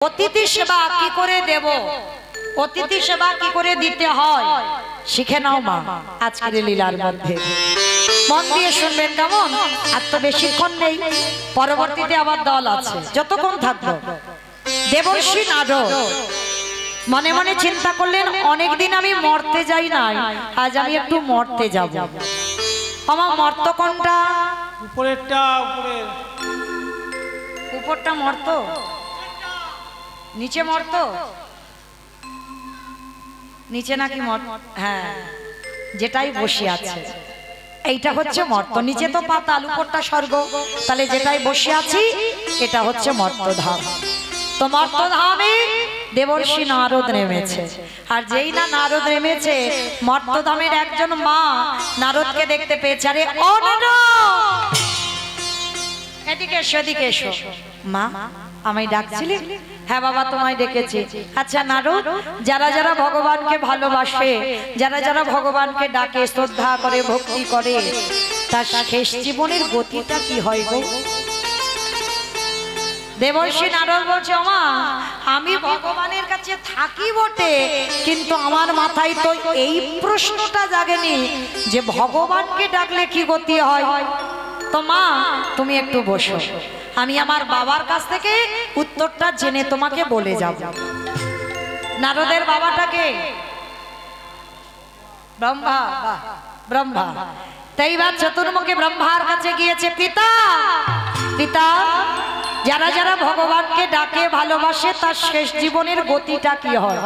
অতিথি সেবা কি করে দেব, অতিথি সেবা কি করে দিতে হয় শিখে নাও মা আজকের লীলার মধ্যে। মন দিয়ে শুনবেন কেমন? আর তো বেশিক্ষণ নেই, পরবর্তীতে আবার দল আছে, যতক্ষণ থাকবো। দেবর্ষি নারদ মনে মনে চিন্তা করলেন, অনেকদিন আমি মরতে যাই নাই, আজ আমি একটু মরতে যাব। আমার মর্ত কোনটা? উপরেরটা। উপরটা মর্ত, নিচে মর্ত, নিচে নাকি মর্ত? হ্যাঁ, যেটাই বসে আছে এইটা হচ্ছে মর্ত। নিচে তো পাতাল, উপরটা স্বর্গ, তাহলে যেটাই বসে আছি এটা হচ্ছে মর্তধাম। তো মর্তধামে দেবর্ষি নারদ নেমেছে। আর যেই না নারদ নেমেছে, মর্তধামের একজন মা নারদকে দেখতে পেয়েছে। আরে ও নারদ, এদিকে এসো, এদিকে এসো। মা আমায় ডাকছিলে? হ্যাঁ বাবা, তোমায় ডেকেছি। আচ্ছা নারদ, যারা যারা ভগবানকে ভালোবাসে, যারা যারা ভগবানকে ডাকে, শ্রদ্ধা করে, ভক্তি করে, তার শেষ জীবনের গতিটা কি হয় গো? দেবর্ষি নারদ বলছে, মা আমি ভগবানের কাছে থাকি বটে, কিন্তু আমার মাথায় তো এই প্রশ্নটা জাগেনি যে ভগবানকে ডাকলে কি গতি হয়। তো মা তুমি একটু বসো, আমি আমার বাবার কাছ থেকে উত্তরটা জেনে তোমাকে বলে যাব। নারদের বাবাটাকে ব্রহ্মা, ব্রহ্মা। তাই বা চতুর্মুখী ব্রহ্মার কাছে গিয়েছে, পিতা পিতা, যারা যারা ভগবানকে ডাকে, ভালোবাসে, তার শেষ জীবনের গতিটা কি হয়?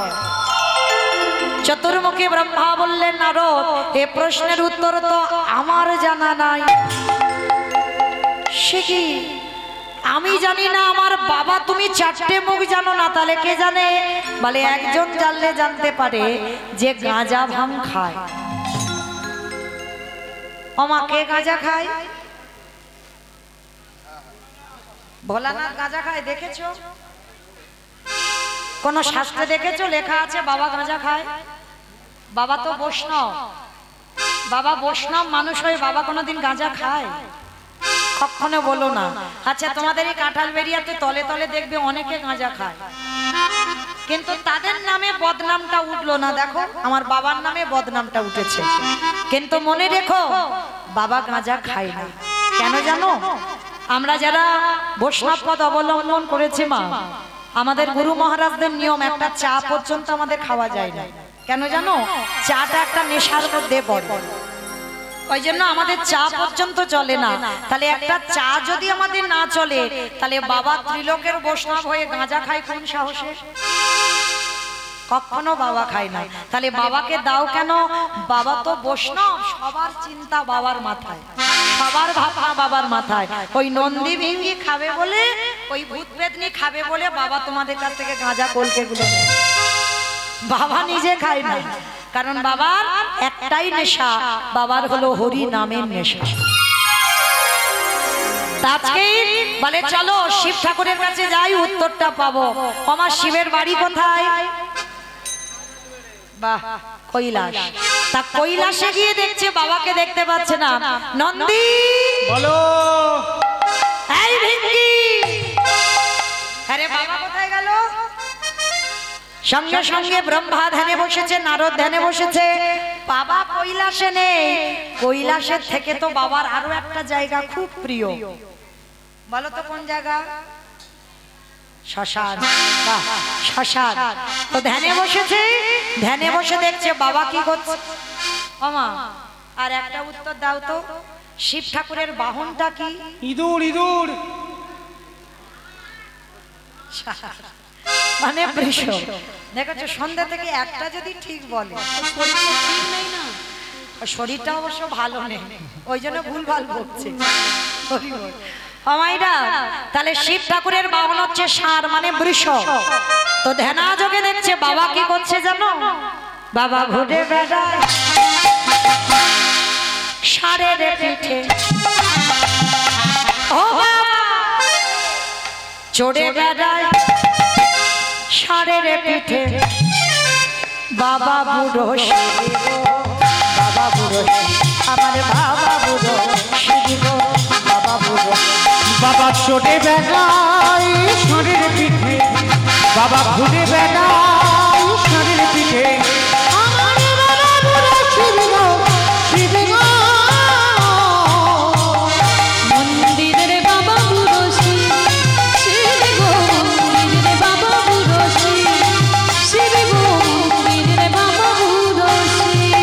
চতুর্মুখী ব্রহ্মা বললেন, নারদ এ প্রশ্নের উত্তর তো আমার জানা নাই। সে কি? আমি জানি না, আমার বাবা তুমি চারটে মুখ জানো না, তাহলে কে জানে? বলে একজন জানলে জানতে পারে যে গাঁজা ভাং খায়। ওমা কে গাঁজা খায়? ভোলানাথ গাঁজা খায়, দেখেছো? কোন শাস্ত্রে দেখেছো লেখা আছে বাবা গাঁজা খায়? বাবা তো বৈষ্ণব, বাবা বৈষ্ণব মানুষ হয়ে বাবা কোনোদিন গাঁজা খায়? কখনো বলো না। আচ্ছা তোমাদের এই কাঁঠাল বেরিয়াতে তলে তলে দেখবে অনেকে গাঁজা খায়, কিন্তু তাদের নামে বদনামটা উঠলো না। দেখো আমার বাবার নামে বদনামটা উঠেছে, কিন্তু মনে রেখো বাবা গাঁজা খায় না। কেন জানো? আমরা যারা বৈষ্ণব পদ অবলম্বন করেছি মা, আমাদের গুরু মহারাজদের নিয়ম, একটা চা পর্যন্ত আমাদের খাওয়া যায় না। কেন জানো? চাটা একটা নেশার মধ্যে পড়ে, ওই জন্য আমাদের চা পর্যন্ত চলে না। তাহলে একটা চা যদি আমাদের না চলে, তাহলে বাবা ত্রিলোকের বৈষ্ণব হয়ে গাঁজা খায় কোন সাহসে? কখনো বাবা খায় না। তাহলে বাবাকে দাও কেন? বাবা তো বৈষ্ণব, সবার চিন্তা বাবার মাথায়, সবার ভাবনা বাবার মাথায়। ওই নন্দী ভিঙ্গি খাবে বলে, ওই ভূত পেতনি খাবে বলে বাবা তোমাদের কাছ থেকে গাঁজা কলকে গুলো নেয়। বাবা নিজে খায় না, কারণ বাবার একটাই নেশা, বাবার হলো হরি নামের নেশা। আজকে বলে চলো শিব ঠাকুরের কাছে যাই, উত্তরটা পাবো। আমার শিবের বাড়ি কোথায়? বাহ, কৈলাস। তা কৈলাসে গিয়ে দেখছে বাবাকে দেখতে পাচ্ছে না। নন্দী বলো, এই ভিঙ্গি, আরে বাবা কোথায় গেল? সঙ্গে সঙ্গে ব্রহ্মা ধ্যানে বসেছে, নারদ ধ্যানে বসেছে, বাবা কৈলাসে নেই। কৈলাসের থেকে তো বাবার আরো একটা জায়গা খুব প্রিয়, বলো তো কোন জায়গা? শ্মশান। বাহ, শ্মশান। তো ধ্যানে বসেছে, ধ্যানে বসে দেখছে বাবা কি করছে। ওমা আর একটা উত্তর দাও তো, শিব ঠাকুরের বাহনটা কি? ইঁদুর। ইঁদুর মানে বৃষ। দেখেছো সন্ধ্যা থেকে একটা যদি ঠিক বলে, শরীরটা অবশ্য ভালো নেই, ওই জন্য ভুলভাল বলছে। তাহলে শিব ঠাকুরের বাহন হচ্ছে ষাঁড়, মানে বৃষ। তো ধ্যানাযোগে দেখছে বাবা কি করছে জানো? বাবা ঘুরে বেড়ায় ষাঁড়ের পিঠে, ও বাবা চড়ে বেড়ায় ষাঁড়ের পিঠে। বাবা বুড়ো শিব, বাবা বুড়ো আমার বাবা বুড়ো শিব, বাবা বুড়ো। বাবা চড়ে বেড়ায় ষাঁড়ের পিঠে, বাবা ঘুরে বেড়ায় ঈশ্বরের পিঠে আমার বাবা বুড়ো শিব গো শিব গো মন্দিরের বাবা বুড়ো শিব শিব গো মন্দিরের বাবা বুড়ো শিব শিব গো মন্দিরের বাবা বুড়ো শিব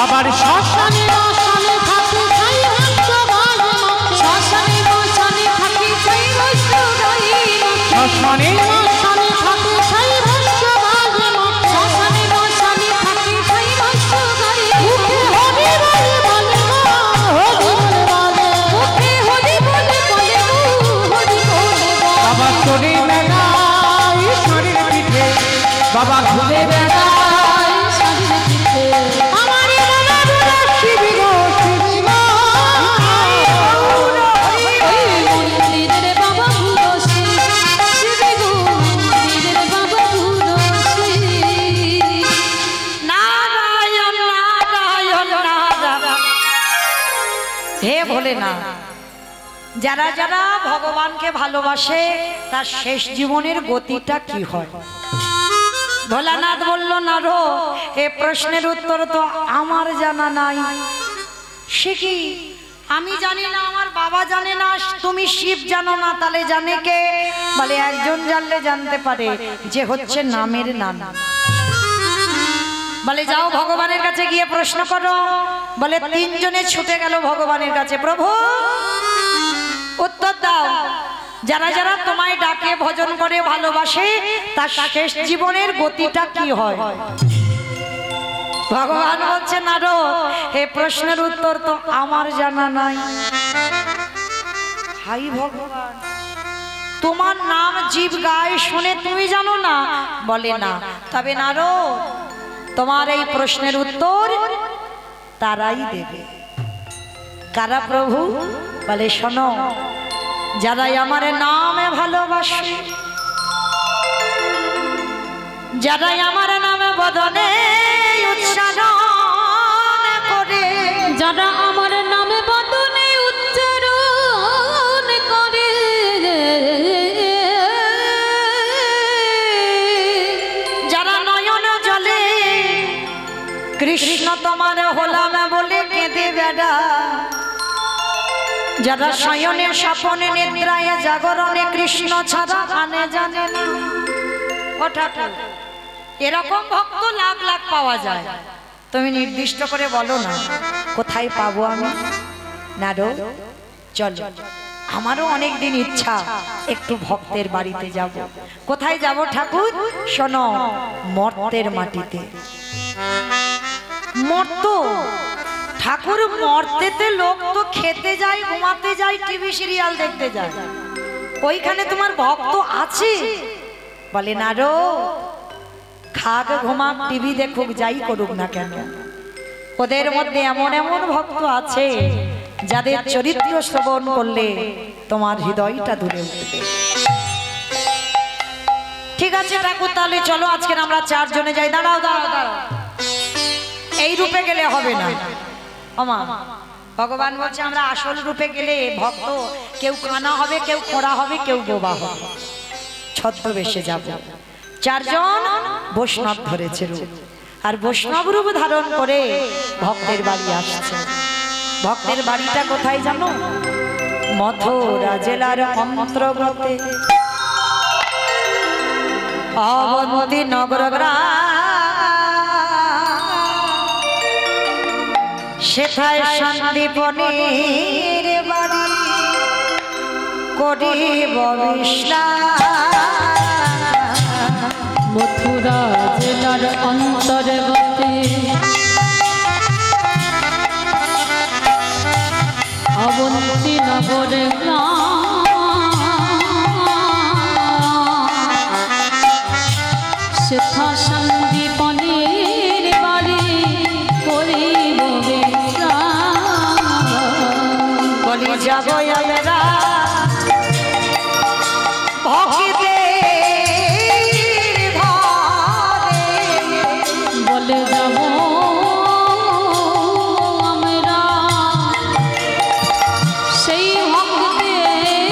আবার শ্মশানে মশানে থাকে ছাই হস্ত গায়ে শ্মশানে মশানে থাকি ছাই হস্ত গায়ে শ্মশানে মশানে থাকে ছাই হস্ত গায়ে শ্মশানে মশানে থাকি ছাই হস্ত গায়ে হরি বলে বলে মুখে হরি বলে বলে হরি বলে বাবা চলে বেড়ায় ঈশ্বরের পিঠে বাবা ঘুরে বেড়ায় শাড়ির পিঠে আমার বাবা বুড়ো শিব গো শিব গো মন্দিরের বাবা বুড়ো শিব শিব গো মন্দিরের বাবা বুড়ো শিব নারায়ণ নারায়ণ নারায়ণ। হে ভোলেনাথ, যারা যারা ভগবানকে ভালোবাসে তার শেষ জীবনের গতিটা কি হয়? ভোলানাথ বলল, না রো, এ প্রশ্নের উত্তর তো আমার জানা নাই। সে কি? আমি জানি না, আমার বাবা জানে না, তুমি শিব জানো না, তাহলে জানে কে? বলে একজন জানলে জানতে পারে, যে হচ্ছে নামের নানা। বলে যাও ভগবানের কাছে গিয়ে প্রশ্ন করো। বলে তিনজনে ছুটে গেল ভগবানের কাছে। প্রভু উত্তর দাও, যারা যারা তোমায় ডাকে ভজন করে ভালোবাসে তার শেষ জীবনের গতিটা কি হয়? ভগবান বলছে, না রো, এই প্রশ্নের উত্তর তো আমার জানা নাই। হাই ভগবান, তোমার নাম জীব গায়ে শুনে তুমি জানো না? বলে না। তবে না রো, তোমার এই প্রশ্নের উত্তর তারাই দেবে। কারা প্রভু? বলে শোনো, যারাই আমার নামে ভালোবাসে, যারাই আমার নামে বদনে উচ্চারণ করে, যারা আমার নামে বদনে উচ্চারণ করে, যারা নয়ন জলে কৃষ্ণ তোমার হলাম বলে কেঁদে বেড়া, যারা শয়নে স্বপনে নিদ্রায় জাগরণে কৃষ্ণ ছাড়া আনে জানে না। ও ঠাকুর, এরকম ভক্ত লাখ লাখ পাওয়া যায়, তুমি নির্দিষ্ট করে বলো না কোথায় পাবো আমি? না রো, চলো, আমারও অনেক দিন ইচ্ছা একটু ভক্তের বাড়িতে যাব। কোথায় যাব ঠাকুর? শোনো, মর্তের মাটিতে। মর্ত ঠাকুর, মর্তেতে লোক তো খেতে যায়, ঘুমাতে যায়, টিভি সিরিয়াল দেখতে যায়, ওইখানে তোমার ভক্ত আছে? বলে না রো, খাক ঘুমাক টিভি দেখুক যাই করুক না কেন, ওদের মধ্যে এমন এমন ভক্ত আছে যাদের চরিত্র শ্রবণ করলে তোমার হৃদয়টা দূরে উঠবে। ঠিক আছে ঠাকুর, তাহলে চলো আজকে আমরা চারজনে যাই। দাঁড়াও দাঁড়াও দাঁড়াও, এই রূপে গেলে হবে না। ওমা, ভগবান বলছে আমরা আসল রূপে গেলে ভক্ত কেউ কানা হবে, কেউ খোড়া হবে, কেউ বোবা হবে। ছদ্মবেশে যাব। চারজন বৈষ্ণব ধরেছে রূপ, আর বৈষ্ণব রূপ ধারণ করে ভক্তের বাড়ি আসছে। ভক্তের বাড়িটা কোথায় জানো? মথুরা জেলার অন্তর্গতে অবন্তী নগর গ্রাম, সেথায় সন্দীপনের বাড়ি করিব বিশ্রাম। মথুরা জেলার অন্তর্গতে অবন্তী নগর সেথা সন্দীপনের বাড়ি করিব বিশ্রাম। বলি যাব আমরা ভক্তে বলে যাব আমরা সেই ভক্তের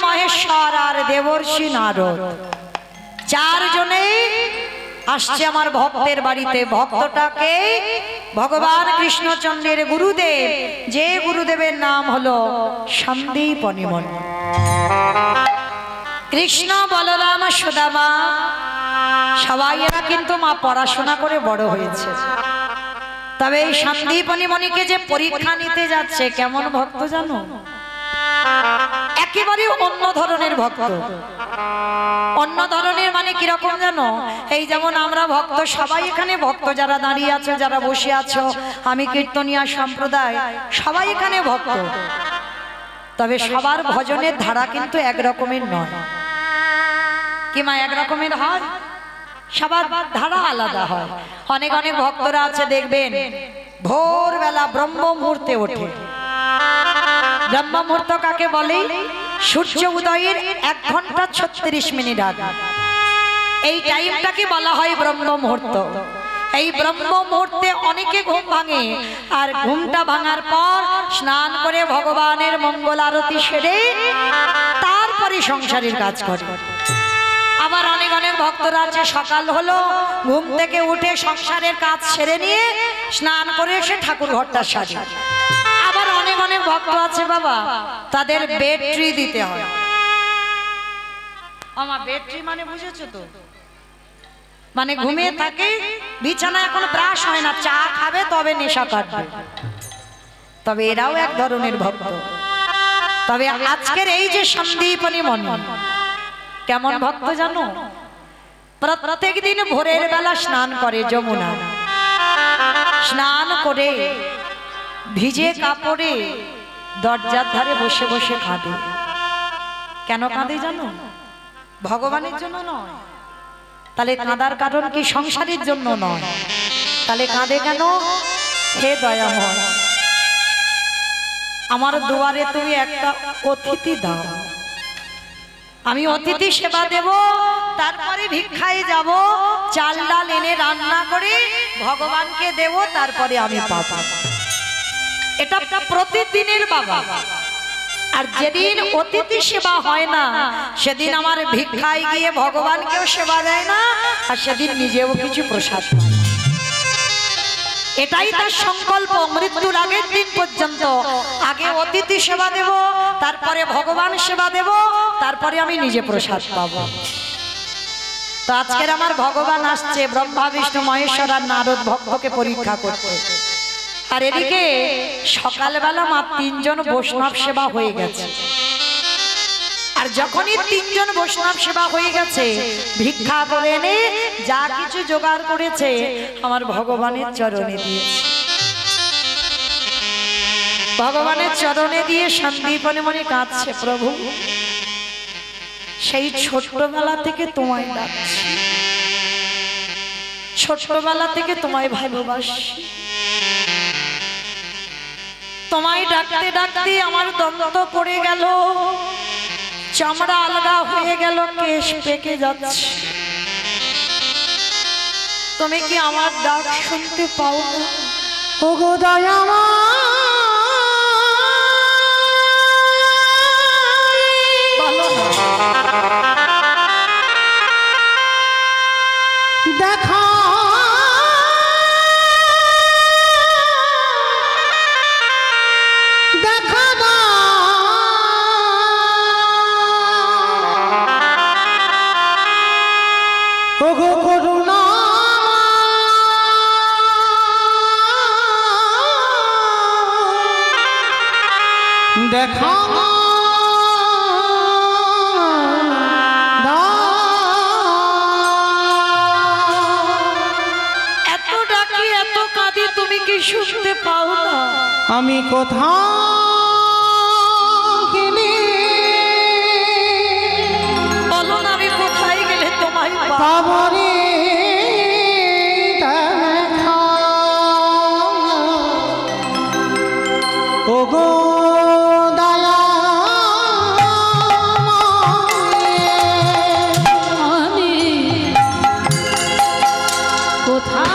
মহেশ্বর আর দেবর্ষি নারদ, চারজনেই আসছে আমার ভক্তের বাড়িতে। ভক্তটাকে ভগবান কৃষ্ণচন্দ্রের গুরুদেব, যে গুরুদেবের নাম হলো সন্দীপনী মুনি। কৃষ্ণ, বলরাম, সুদামা সবাই এরা কিন্তু মা পড়াশোনা করে বড় হয়েছে। তবে এই সন্দীপনী মুনিকে যে পরীক্ষা নিতে যাচ্ছে, কেমন ভক্ত জানো? একেবারে অন্য ধরনের ভক্ত। অন্য ধরনের মানে কিরকম জানো? এই যেমন আমরা ভক্ত, সবাই এখানে ভক্ত, যারা দাঁড়িয়ে আছো, যারা বসে আছো, আমি কীর্তনিয়া সম্প্রদায়, সবাই এখানে ভক্ত। তবে সবার ভজনের ধারা কিন্তু একরকমের নয়। কি মা একরকমের হয়? সবার ধারা আলাদা হয়। অনেক অনেক ভক্তরা আছে দেখবেন ভোরবেলা ব্রহ্ম মুহূর্তে ওঠে। ব্রহ্ম মুহূর্ত কাকে বলে? সূর্য উদয়ের 1 ঘন্টা 36 মিনিট আগে এই টাইমটাকে বলা হয় ব্রহ্ম মুহূর্ত। এই ব্রহ্ম মুহূর্তে অনেকে ঘুম ভাঙে, আর ঘুমটা ভাঙার পর স্নান করে ভগবানের মঙ্গল আরতি সেরে তারপরে সংসারের কাজ করে। আবার অনেক অনেক ভক্তরা আছে সকাল হলো, ঘুম থেকে উঠে সংসারের কাজ সেরে নিয়ে স্নান করে এসে ঠাকুর ঘরটা সাজে। আবার অনেক অনেক ভক্ত আছে বাবা, তাদের ব্যাটারি দিতে হয়। আমার ব্যাটারি মানে বুঝেছো তো? মানে ঘুমিয়ে থাকে, বিছানা এখন ব্রাশ হয় না, চা খাবে তবে নেশা কাটবে। তবে এরাও এক ধরনের ভক্ত। তবে আজকের এই যে সন্দীপনী মুনি কেমন ভক্ত জানো? প্রত্যেক দিন ভোরের বেলা স্নান করে যমুনা। স্নান করে ভিজে কাপড়ে দরজার ধারে বসে বসে কাঁদে। কেন কাঁদে জানো? ভগবানের জন্য নয়। তাহলে কাঁদার কারণ কি? সংসারের জন্য নয়। তাহলে কাঁদে কেন? হে দয়াময়, আমার দুয়ারে তুমি একটা অতিথি দাও, আমি অতিথি সেবা দেব, তারপরে ভিক্ষায় যাব, চাল ডাল এনে রান্না করে ভগবানকে দেব, তারপরে আমি পাবো। এটা প্রতিদিনের বাবা। আর যেদিন অতিথি সেবা হয় না, সেদিন আমার ভিক্ষায় গিয়ে ভগবানকেও সেবা দেয় না, আর সেদিন নিজেও কিছু প্রসাদ পায়। এটাই তার সংকল্প। মৃত্যুর আগের দিন পর্যন্ত আগে অতিথি সেবা দেব, তারপরে ভগবান সেবা দেব, তারপরে আমি নিজে প্রসাদ পাবো। তো আজকের আমার ভগবান আসছে ব্রহ্মা, বিষ্ণু, মহেশ্বর আর নারদ ভক্তকে পরীক্ষা করতে। আর এদিকে সকালবেলা মা 3 জন বৈষ্ণব সেবা হয়ে গেছে। আর যখনই 3 জন বৈষ্ণব সেবা হয়ে গেছে, ভিক্ষা করে এনে যা কিছু জোগাড় করেছে আমার ভগবানের চরণে দিয়েছে। ভগবানের চরণে দিয়ে সন্দীপনী মুনি কাঁদছে, প্রভু সেই ছোটবেলা থেকে তোমায় ডাকছি, ছোটবেলা থেকে তোমায় ভালোবাসি। তোমায় ডাকতে ডাকতে আমার দন্ত পড়ে গেল, চামড়া আলগা হয়ে গেল, কেশ পেকে যাচ্ছে। তুমি কি আমার ডাক শুনতে পাও না? ওগো দয়াময়, দেখা দেখা ওগো করুণা, দেখা এত ডাকি এত কাঁদি, তুমি কি শুনতে পাও না? আমি কোথাও গেলে বলো না, আমি কোথায় গেলে তোমায় পাবো? পাবরে দেখা ওগো আমি কোথায়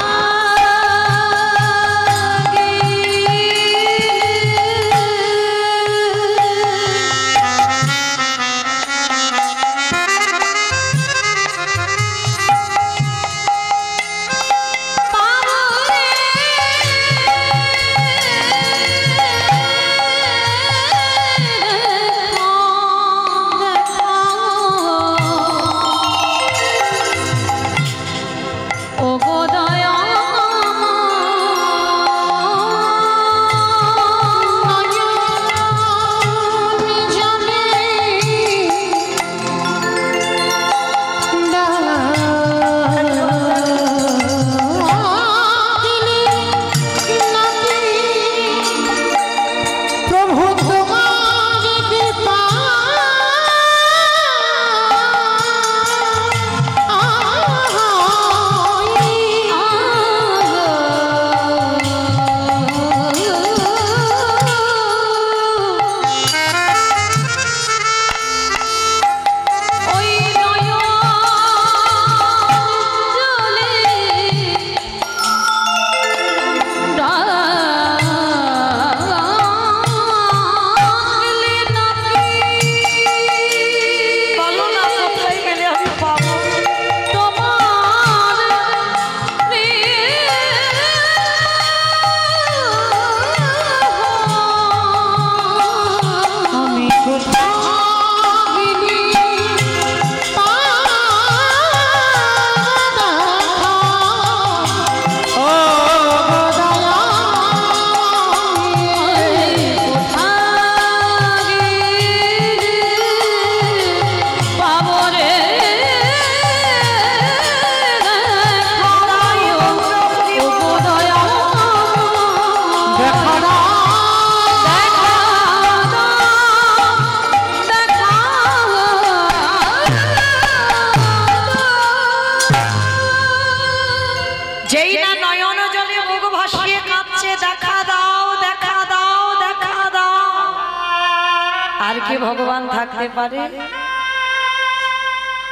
কি ভগবান থাকতে পারে?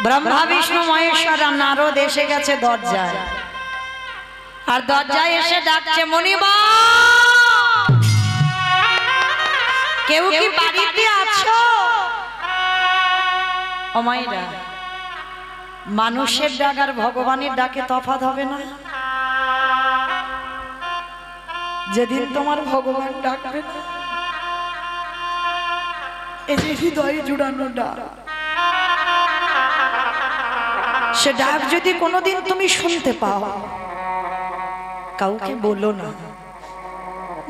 ব্রহ্মা বিষ্ণু মহেশ্বর আর নারদ এসে গেছে দরজায়, আর দরজায় এসে ডাকছে মণিবা, কেউ কি বাড়িতে আছো? ও মায়েরা, মানুষের ডাক আর ভগবানের ডাকে তফাৎ হবে না? যেদিন তোমার ভগবান ডাকবে না, এই যে হৃদয়ে জুড়ানো ডাক, সে ডাক যদি কোনোদিন তুমি শুনতে পাও, কাউকে বলো না।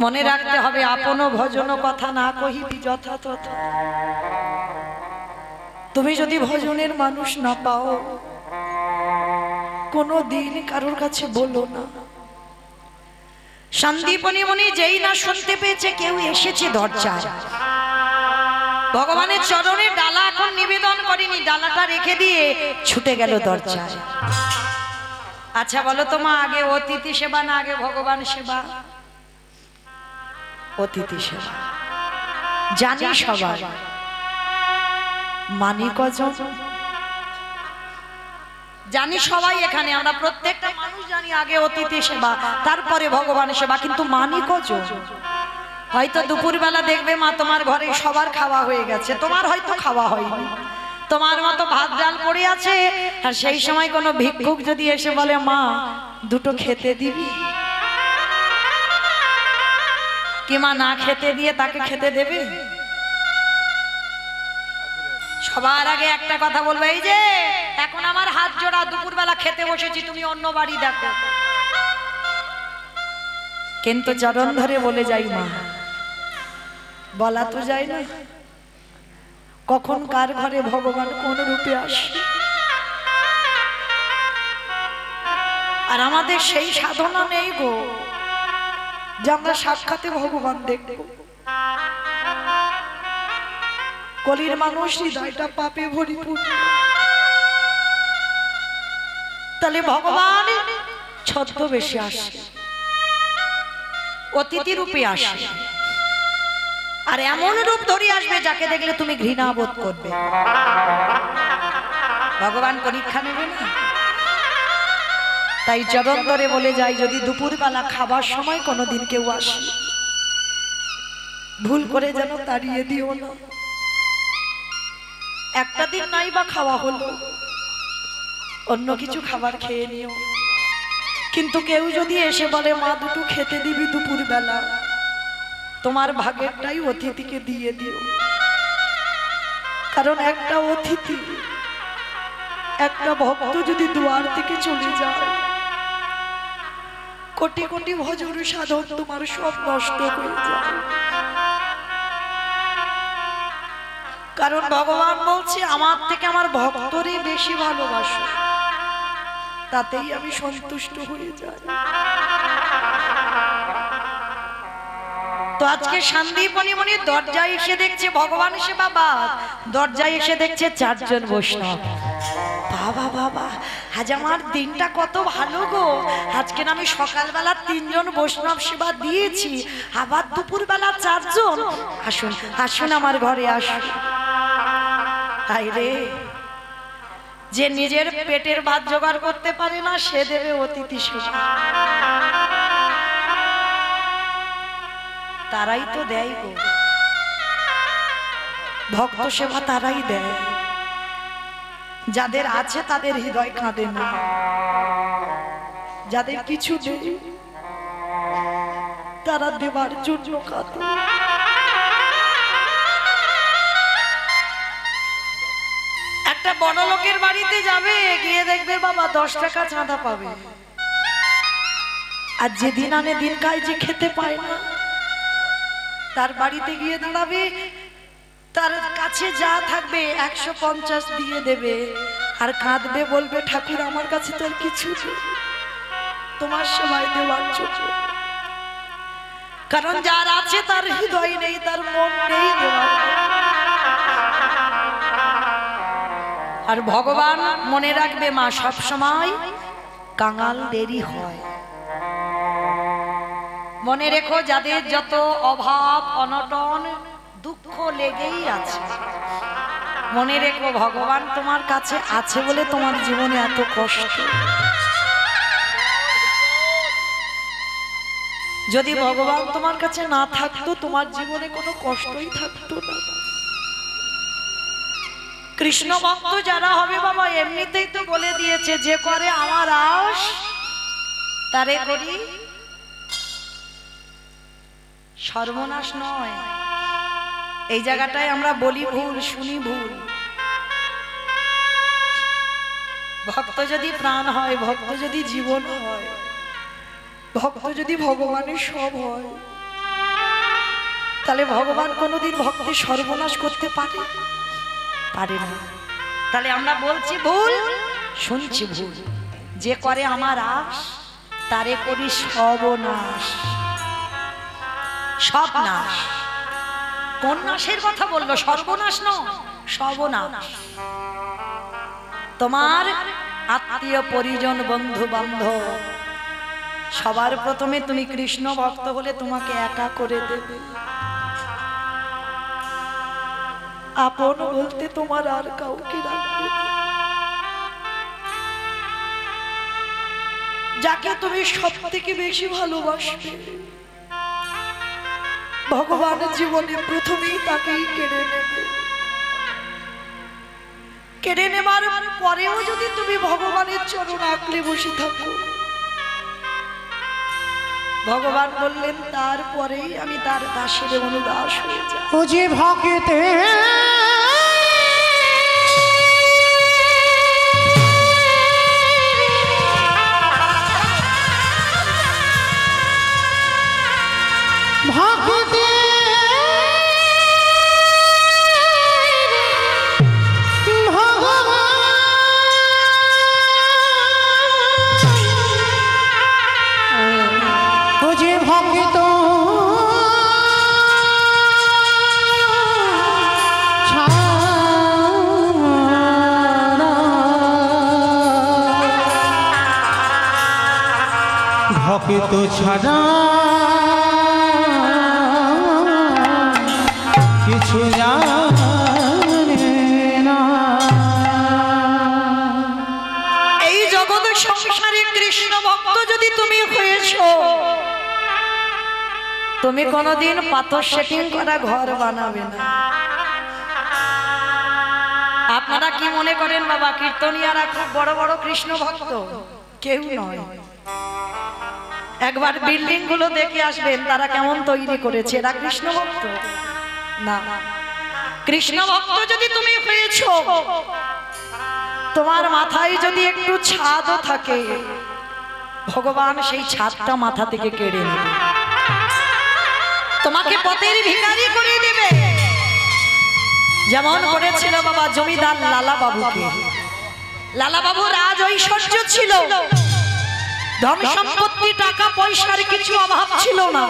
মনে রাখতে হবে, আপন ভজন কথা না কহিবি যথাযথ। তুমি যদি ভজনের মানুষ না পাও, কোনো দিন কারোর কাছে বলো না। সন্দীপনী মুনি যেই না শুনতে পেয়েছে কেউ এসেছে দরজায়, ভগবানের চরণে ডালা এখন নিবেদন করেনি, ডালাটা রেখে দিয়ে ছুটে গেল দরজায়। আচ্ছা বলো তো মা, আগে অতিথি সেবা না আগে ভগবান সেবা? অতিথি সেবা জানি সবাই, মানি কজন? জানি সবাই, এখানে আমরা প্রত্যেকটা মানুষ জানি আগে অতিথি সেবা, তারপরে ভগবান সেবা, কিন্তু মানি কজন? হয়তো দুপুরবেলা দেখবে মা তোমার ঘরে সবার খাওয়া হয়ে গেছে, তোমার হয়তো খাওয়া হয়নি, তোমার মতো ভাত ডাল পড়ে আছে, আর সেই সময় কোনো ভিক্ষুক যদি এসে বলে মা দুটো খেতে দিবি, কি মা না খেতে দিয়ে তাকে খেতে দেবে? সবার আগে একটা কথা বলবো, এই যে এখন আমার হাত জোড়া, দুপুরবেলা খেতে বসেছি, তুমি অন্য বাড়ি দেখো। কিন্তু চরণ ধরে বলে যাই মা, বলা তো যায় না কখন কার ঘরে ভগবান কোন রূপে আসে, আর আমাদের সেই সাধনা নেই গো যে আমরা সাক্ষাতে ভগবান দেখব। কলির মানুষ হৃদয়টা পাপে পরিপূর্ণ, তাহলে ভগবান ছদ্মবেশে আসে, অতিথি রূপে আসে, আর এমন রূপ ধরে আসবে যাকে দেখলে তুমি ঘৃণা বোধ করবে। ভগবান পরীক্ষা নেবে না? তাই চরণ ধরে বলে যাই, যদি দুপুরবেলা খাবার সময় কোনোদিন কেউ আসে, ভুল করে যেন তাড়িয়ে দিও না। একটা দিন নাই বা খাওয়া হলো, অন্য কিছু খাবার খেয়ে নিও, কিন্তু কেউ যদি এসে বলে মা দুটো খেতে দিবি দুপুরবেলা, তোমার ভাগেরটাই অতিথিকে দিয়ে দিও। কারণ একটা অতিথি, একটা ভক্ত যদি দুয়ার থেকে চলে যায়, কোটি কোটি ভজন সাধন তোমার সব নষ্ট হয়ে যায়। কারণ ভগবান বলছে আমার থেকে আমার ভক্তরই বেশি ভালোবাসো, তাতেই আমি সন্তুষ্ট হয়ে যাই। তো আজকে সন্দীপনী মুনি দরজায় এসে দেখছে ভগবান সেবা বাদ, দরজায় এসে দেখছে চারজন বৈষ্ণব। বাবা বাবা, আজ আমার দিনটা কত ভালো গো, আজকে আমি সকালবেলা 3 জন বৈষ্ণব সেবা দিয়েছি, আবার দুপুরবেলা 4 জন। আসুন আসুন আমার ঘরে আসুন। হায় রে, যে নিজের পেটের ভাত জোগাড় করতে পারে না সে দেবে অতিথি সেবা। তারাই তো দেয় গো, ভক্ত সেবা তারাই দেয়। যাদের আছে তাদের হৃদয় কাঁদে না, যাদের কিছু নেই তারা দেবার জন্য কাঁদে। একটা বড় লোকের বাড়িতে যাবে, গিয়ে দেখবে বাবা 10 টাকা চাঁদা পাবে, আর যে দিন আনে দিন খায় যে খেতে পায় না, তার বাড়িতে গিয়ে দাঁড়াবে, তার কাছে যা থাকবে 150 দিয়ে দেবে, আর কাঁদবে, বলবে ঠাকুর আমার কাছে তো আর কিছু নেই তোমার সেবায় দেওয়ার জন্য। কারণ যার আছে তার হৃদয় নেই, তার মন নেই দেওয়ার। আর ভগবান মনে রাখবে মা, সব সময় কাঙাল দেরি হয়। মনে রেখো, যাদের যত অভাব অনটন দুঃখ লেগেই আছে। মনে রেখো, ভগবান তোমার কাছে আছে বলে তোমার জীবনে এত কষ্ট। যদি ভগবান তোমার কাছে না থাকতো, তোমার জীবনে কোনো কষ্টই থাকতো না। কৃষ্ণ ভক্ত যারা হবে বাবা, এমনিতেই তো বলে দিয়েছে, যে করে আমার আশ তারে করি সর্বনাশ নয়। এই জায়গাটায় আমরা বলি ভুল, শুনি ভুল। ভক্ত যদি প্রাণ হয়, ভক্ত যদি জীবন হয়, ভক্ত যদি ভগবানের সব হয়, তাহলে ভগবান কোনোদিন ভক্তের সর্বনাশ করতে পারে না। তাহলে আমরা বলছি ভুল, শুনছি ভুল। যে করে আমার আশ তারে করি সর্বনাশ। সব নাশ। কোন নাশের কথা বললো? সর্বনাশ নয়, সর্বনাশ। তোমার আত্মীয় পরিজন, বন্ধু বান্ধব সবার প্রথমে তুমি কৃষ্ণ ভক্ত হলে তোমাকে একা করে দেবে। আপন বলতে তোমার আর কাউকে রাখবে না। যাকে তুমি সব থেকে বেশি ভালোবাসবে, ভগবানের জীবনে প্রথমেই তাকেই কেড়ে নেবে। কেড়ে নেবার পরেও যদি তুমি ভগবানের চরণ আঁকলে বসে থাকো, ভগবান বললেন তারপরেই আমি তার দাসের অনুদাস হয়ে যাব। ও যে ভক্তে ভক্তে ভক্ত ভক্ত ছাড়া কিছু জানে না। এই জগৎ সংসারে কৃষ্ণ ভক্ত যদি তুমি হয়েছো, তুমি কোনোদিন পাথর সেটিং করা ঘর বানাবে না। আপনারা কি মনে করেন বাবা কীর্তনিয়ারা খুব বড় বড় কৃষ্ণ ভক্ত? কেউ নয়। একবার বিল্ডিং গুলো দেখে আসবেন, তারা কেমন তৈরি করেছে। এরা কৃষ্ণ ভক্ত না। কৃষ্ণ ভক্ত যদি তুমি হয়েছো, তোমার মাথায় যদি একটু ছাদও থাকে, ভগবান সেই ছাদটা মাথা থেকে কেড়ে নেবে, তোমাকে পথের ভিখারি করে দেবে। যেমন করেছিল বাবা জমিদার লালা বাবুকে। লালা বাবু রাজ ঐশ্বর্য ছিল, ধন সম্পত্তি টাকা পয়সার কিছু অভাব ছিল না।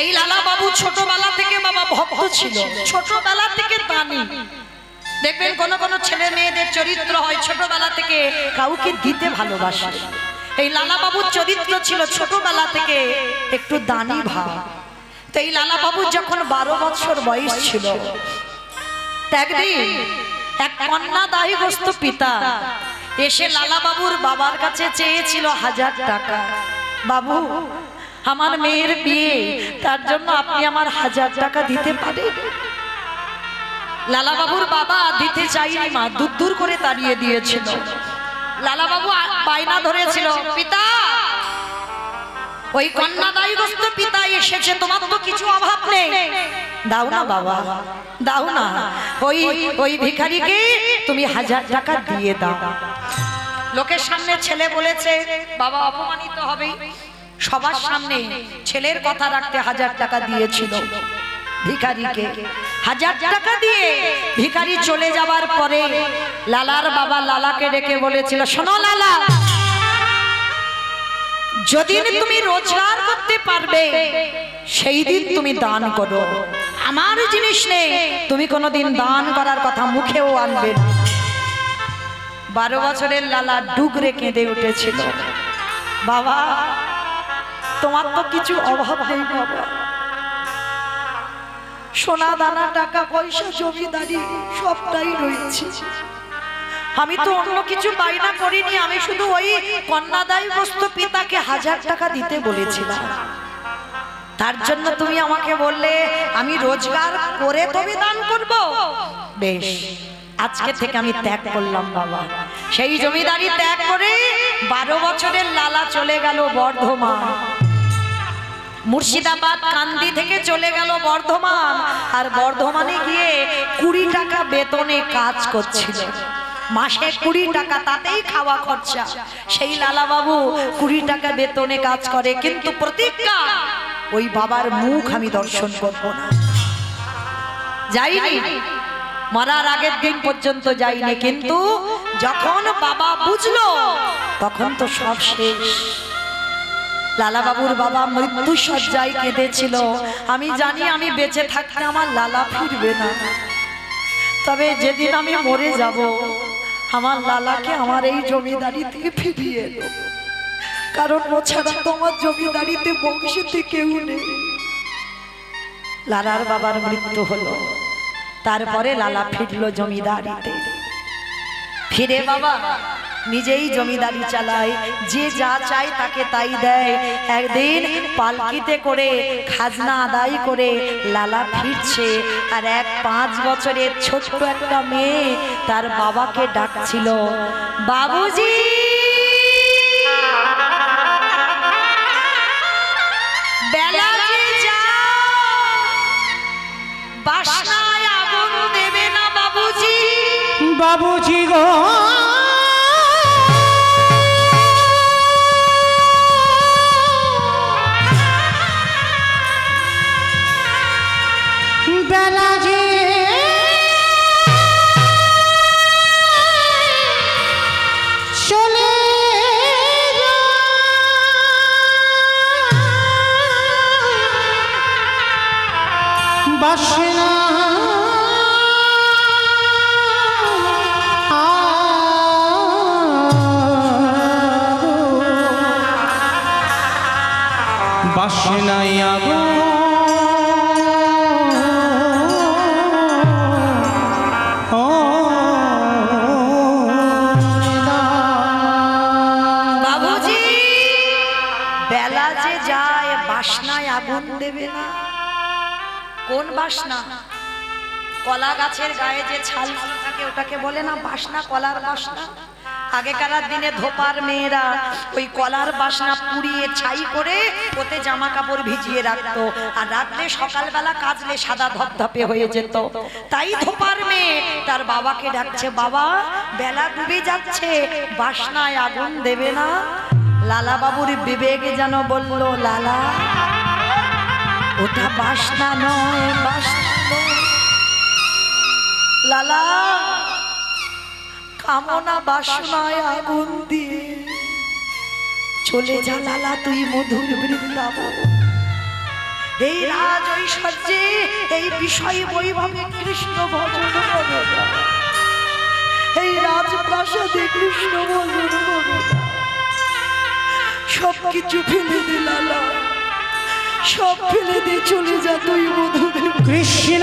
এই লালা বাবু ছোটবেলা থেকে বাবা ভক্ত ছিল, ছোটবেলা থেকে দানি। দেখবেন কোন কোন ছেলে মেয়েদের চরিত্র হয় ছোটবেলা থেকে কাউকে দিতে ভালোবাসে। এই লালা বাবুর চরিত্র ছিল ছোটবেলা থেকে একটু দানি ভাব। তো এই লালা বাবুর যখন 12 বছর বয়স ছিল, একদিন এক কন্যাদায়গ্রস্ত পিতা এসে লালা বাবুর বাবার কাছে চেয়েছিল 1000 টাকা। বাবু, আমার মেয়ের বিয়ে, তার জন্য আপনি আমার 1000 টাকা দিতে পারেন? লালা বাবুর বাবা দিতে চাইনি, মা দূর দূর করে তাড়িয়ে দিয়েছিল। লালা বাবু বায়না ধরেছিল, পিতা ওই কন্যাদায়গ্রস্ত পিতা এসেছে, তোমার তো কিছু অভাব নেই, দাও না বাবা, দাও না। ওই ভিখারিকে তুমি 1000 টাকা দিয়ে দাও। লোকের সামনে ছেলে বলেছে, বাবা অপমানিত হবে, সবার সামনে ছেলের কথা রাখতে 1000 টাকা দিয়েছিল ভিখারিকে। 1000 টাকা দিয়ে ভিখারি চলে যাবার পরে লালার বাবা লালাকে ডেকে বলেছিল, শোনো লালা, যদি তুমি রোজগার করতে পারবে সেই দিন তুমি দান করো। আমার জিনিস নেই, তুমি কোনোদিন দান করার কথা মুখেও আনবে না। 12 বছরের লালা ডুগরে কেঁদে উঠেছিল, বাবা তোমার তো কিছু অভাব নেই বাবা, সোনা দানা টাকা পয়সা জমিদারি সবটাই রয়েছে। আমি তো অন্য কিছু বায়না করিনি, আমি শুধু ওই কন্যাদায়ী বস্তু পিতাকে 1000 টাকা দিতে বলেছিলাম। তার জন্য তুমি আমাকে বললে আমি রোজগার করে তবে দান করব। বেশ, আজকে থেকে আমি ত্যাগ করলাম বাবা। সেই জমিদারি ত্যাগ করে 12 বছরের লালা চলে গেল বর্ধমান। মুর্শিদাবাদ কান্দি থেকে চলে গেল বর্ধমান, আর বর্ধমানে গিয়ে 20 টাকা বেতনে কাজ করছিল। মাসে 20 টাকা, তাতেই খাওয়া খরচা। সেই লালা বাবু 20 টাকা বেতনে কাজ করে, কিন্তু প্রতিজ্ঞা ওই বাবার মুখ আমি দর্শন করব না। যাইনি, মরার আগের দিন পর্যন্ত যাইনি, কিন্তু যখন বাবা বুঝলো তখন তো সব শেষ। লালা বাবুর বাবা মৃত্যু শয্যায় কেঁদেছিল। আমি জানি আমি বেঁচে থাকতে আমার লালা ফিরবে না, তবে যেদিন আমি মরে যাব আমার লালাকে আমার এই জমিদারিতে ফিরিয়ে এলো, কারণ ও ছাড়া তো আমার জমিদারিতে বংশেতে কেউ নেই। লালার বাবার মৃত্যু হলো, তারপরে লালা ফিরলো জমিদারিতে। ফিরে বাবা নিজেই জমিদারি চালায়, যে যা চায় তাকে তাই দেয়। একদিন পালকিতে করে খাজনা আদায় করে লালা ফিরছে, আর এক 5 বছরের ছোট্ট একটা মেয়ে তার বাবাকে ডাকছিল, বাবুজি বেলা যে যায়, বাসনায় আগুন দেবে না বাবুজি। বাবুজি গো বেলা যে চলে বাসনা বাসনাই আগো বাবুজি বেলা যে যায় বাসনায় আগুন দেবে না। কোন বাসনা? কলা গাছের গায়ে যে ছালগুলো থাকে ওটাকে বলে না বাসনা, কলার বাসনা। আগেকার দিনে ধোপার মেয়েরা ওই কলার বাসনা পুড়িয়ে ছাই করে ওতে জামা কাপড় ভিজিয়ে রাখতো, আর রাত্রে সকালবেলা কাচলে সাদা ধপধপে হয়ে যেত। তাই ধোপার মেয়ে তার বাবাকে ডাকছে, বাবা বেলা ডুবে যাচ্ছে, বাসনায় আগুন দেবে না। লালা বাবুর বিবেকে যেন বলল, লালা ওটা বাসনা নয়, বাসনা নয়। লালা কামনা বাসনায় আগুন দিয়ে চলে যা লালা তুই মধুর বৃন্দাবন। এই রাজ ঐশ্বর্যে এই বিষয় বৈভবে কৃষ্ণ ভজন হবে না, এই রাজপ্রাসাদে কৃষ্ণ ভজন হবে না। সবকিছু ফেলে দে লালা, সব ফেলে দিয়ে চলে যা তুই মধুর কৃষ্ণ।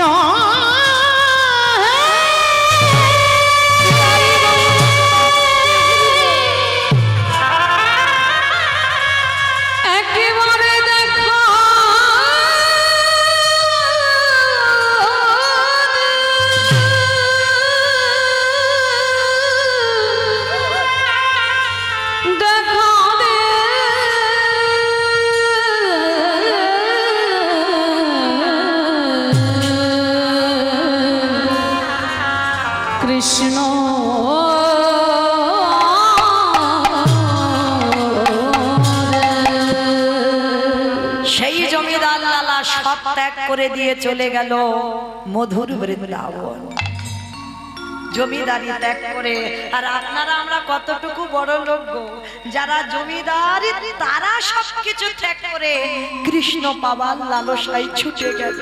একেবারে দেখো দেখো দে কৃষ্ণ সেই জমিদার লালা সব ত্যাগ করে দিয়ে চলে গেল মধুর বৃন্দাবন, জমিদারি ত্যাগ করে। আর আপনারা আমরা কতটুকু বড় লোক গো, যারা জমিদার তারা সবকিছু ত্যাগ করে কৃষ্ণ পাবার লালসায় ছুটে গেল।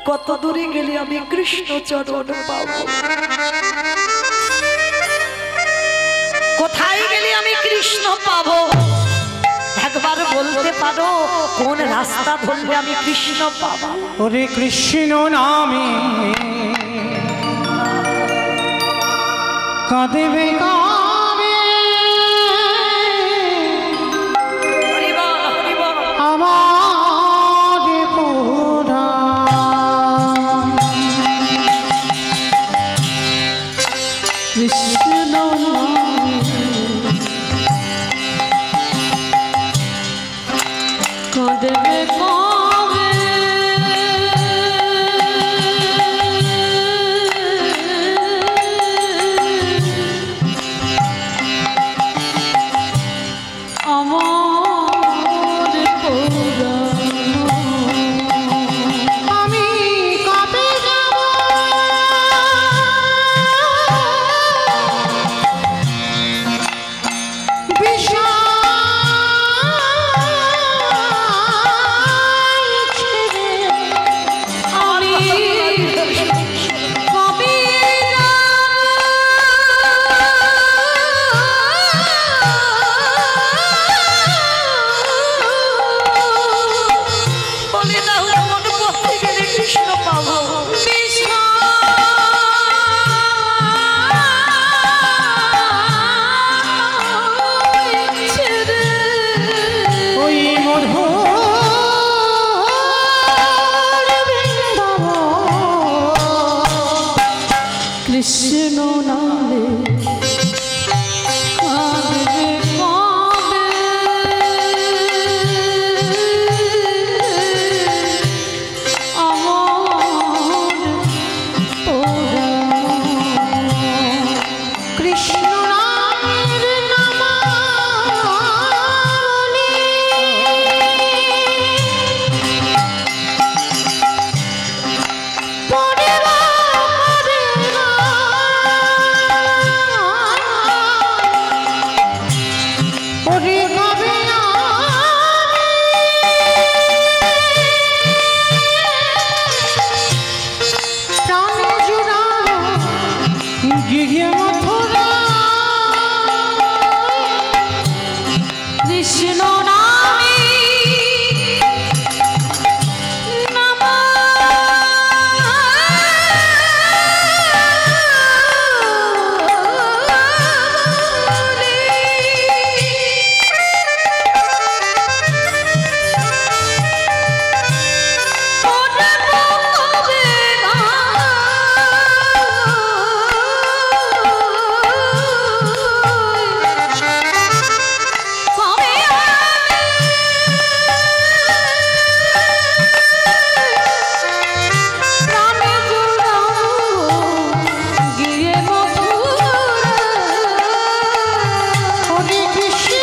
কত দূরে গেলে আমি কৃষ্ণ চরণ পাবো, কোথায় গেলে আমি কৃষ্ণ পাবো? একবার বলতে পারো কোন রাস্তা ধরলে আমি কৃষ্ণ পাবো? ওরে কৃষ্ণ নামে কাঁদেবে কাবে হরি বল, হরি বল। আমার পোড়া কৃষ্ণ নামে কাঁদবে কবে আমার পোড়া আমি কবে যাব বিষয় ছেড়ে আমি কবে বলে দাও কোন পথে গেলে কৃষ্ণ পাবো? ওই মধুর বৃন্দাবন কৃষ্ণ নামে কাঁদবে কবে আমার পোড়া কৃষ্ণ নামের নামাবলী পড়ে না, পড়ে না। ওরে কবে প্রাণে জুড়ালো গিয়ে মথুরা কৃষ্ণ নামে ওরে কৃষ্ণ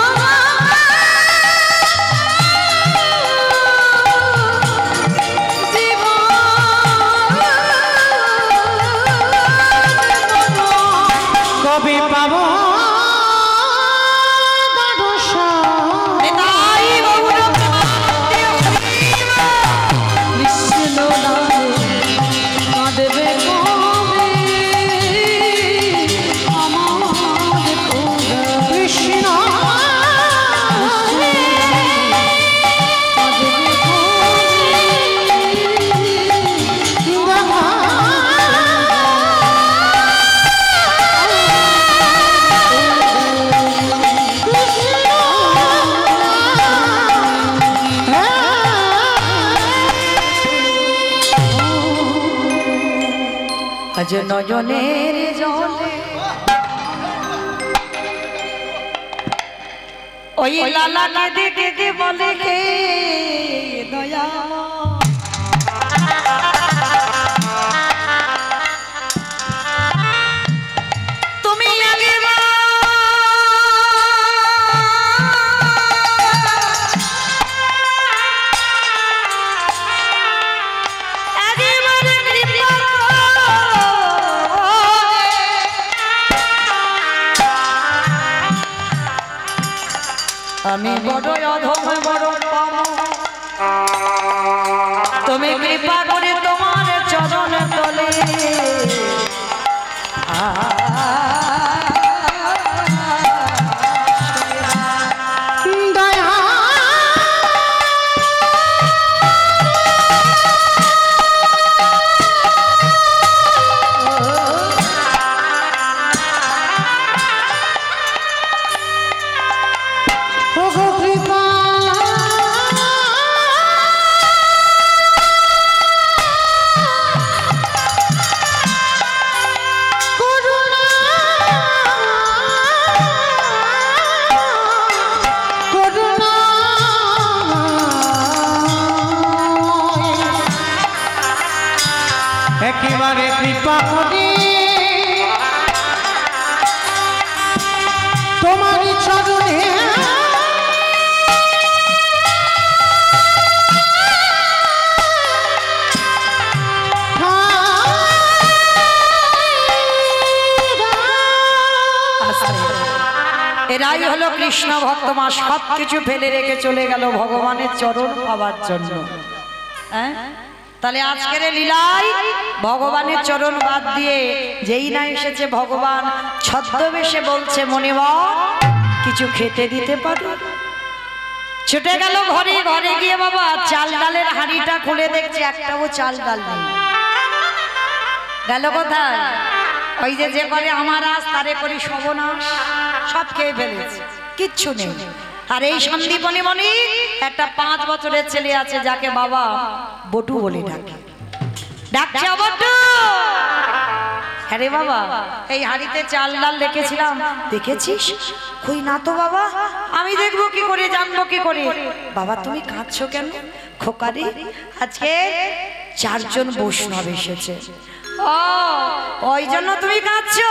আমার জীবন কবে পাবো ভরসা তাই গৌর কৃষ্ণ নামে কাঁদবে কবে আমার পোড়া কৃষ্ণ কাঁদবে আজ নয়নের জলে ওই লালা কেঁদে কেঁদে বলে হে দয়া তুমি আগে আমি বড় অধম বড় পাপ তুমি কৃপা করে তোমার একেবারে কৃপা করে তোমার চরণে এরাই হলো কৃষ্ণ ভক্ত মা, সব কিছু ফেলে রেখে চলে গেল ভগবানের চরণ পাওয়ার জন্য। হ্যাঁ, তাহলে আজকের লীলায় ভগবানের চরণ বাদ দিয়ে যেই না এসেছে ভগবান ছদ্মবেশে বলছে মনিবর কিছু খেতে দিতে পারো। ছুটে গেল ঘরে, ঘরে গিয়ে বাবা চাল ডালের হাঁড়িটা খুলে দেখছে একটাও চাল ডাল নেই। গেল কোথায়? ওই যে করে আমার আজ তারে করি সর্বনাশ, সব খেয়ে ফেলেছে, কিচ্ছু নেই। আর এই সন্দীপনী মনি একটা 5 বছরের ছেলে আছে যাকে বাবা বটু বলে ডাকে, ডাকছে বটু। আরে বাবা এই হাড়িতে চাল ডাল রেখেছিলাম, দেখেছিস? কই না তো বাবা। আমি দেখবো কি করে, জানবো কি করে? বাবা তুমি কাঁদছো কেন? খোকারি আজকে 4 জন বৈষ্ণব এসেছে। ও ওই জন্য তুমি কাঁদছো?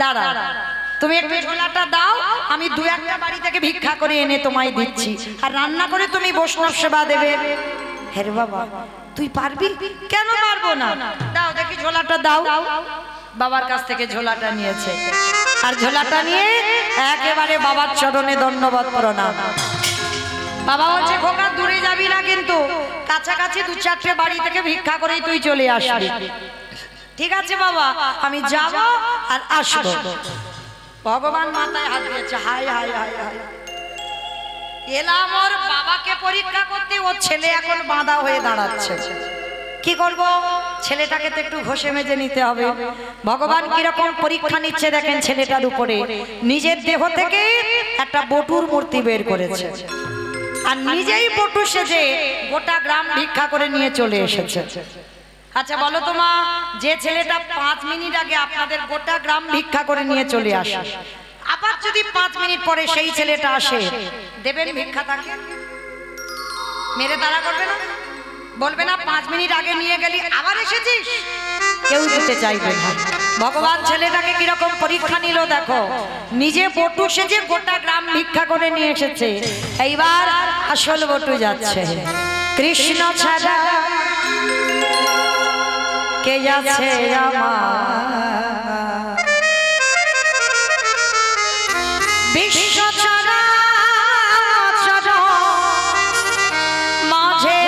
দাঁড়া, তুমি একটু ঝোলাটা দাও, আমি 2-1টা বাড়ি থেকে ভিক্ষা করে এনে তোমায় দিচ্ছি, আর রান্না করে তুমি বৈষ্ণব সেবা দেবে। হ্যাঁ রে বাবা তুই পারবি? কেন পারবো না, দাও দেখি ঝোলাটা দাও। বাবার কাছ থেকে ঝোলাটা নিয়েছে, আর ঝোলাটা নিয়ে একেবারে বাবার চরণে ধন্যবাদ প্রণাম। বাবা বলছে খোকা দূরে যাবি না, কিন্তু কাছাকাছি 2-4টে বাড়ি থেকে ভিক্ষা করেই তুই চলে আসবি। ঠিক আছে বাবা, আমি যাব আর আসবো। ভগবান মাথায় হাত দিয়েছে, হাই হাই হাই হাই, এলাম ওর বাবাকে পরীক্ষা করতে, ওর ছেলে এখন বাঁধা হয়ে দাঁড়াচ্ছে। কি করব? ছেলেটাকে তো একটু ঘষে মেজে নিতে হবে। ভগবান কিরকম পরীক্ষা নিচ্ছে দেখেন ছেলেটার উপরে। নিজের দেহ থেকে একটা বটুর মূর্তি বের করেছে, আর নিজেই বটু সেজে গোটা গ্রাম ভিক্ষা করে নিয়ে চলে এসেছে। আচ্ছা বলো তো মা, যে ছেলেটা 5 মিনিট আগে আপনাদের গোটা গ্রাম ভিক্ষা করে নিয়ে চলে আসে, আবার যদি 5 মিনিট পরে সেই ছেলেটা আসে, দেবেন ভিক্ষা তাকে? মেরে তাড়া করবে না? বলবে না 5 মিনিট আগে নিয়ে গেলি আবার এসেছিস? কেউ দিতে চাইবে না। ভগবান ছেলেটাকে কিরকম পরীক্ষা নিল দেখো, নিজে বটু সেজে গোটা গ্রাম ভিক্ষা করে নিয়ে এসেছে। এইবার আসল বটু যাচ্ছে। কৃষ্ণ ছাড়া কে আছে আমার, বিশ্ব চরাচর মাঝে,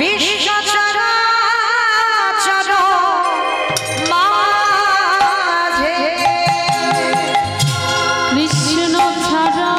বিশ্ব চরাচর মাঝে কৃষ্ণ ছাড়া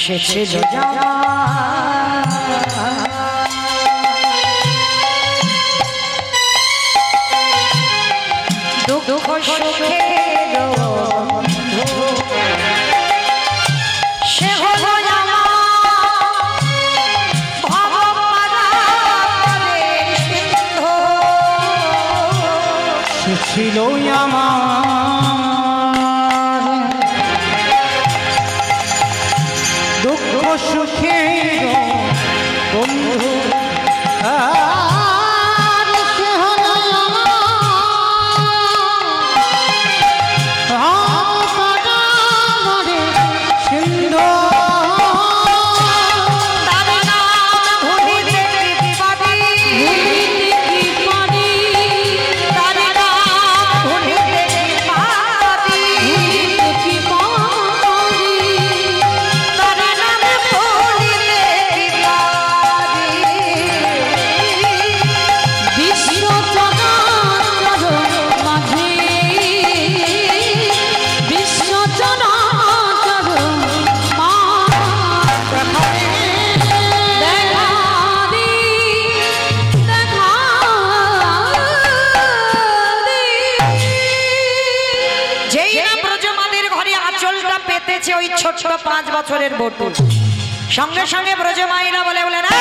সে ছিল দুঃখ সুখের সে হলো সে ছিল আমার দুঃখ সুখের বন্ধু, আর সে হলো আমার মেরেছে ওই ছোট্ট 5 বছরের বটু। সঙ্গে সঙ্গে ব্রজমাইরা বলে বলে না,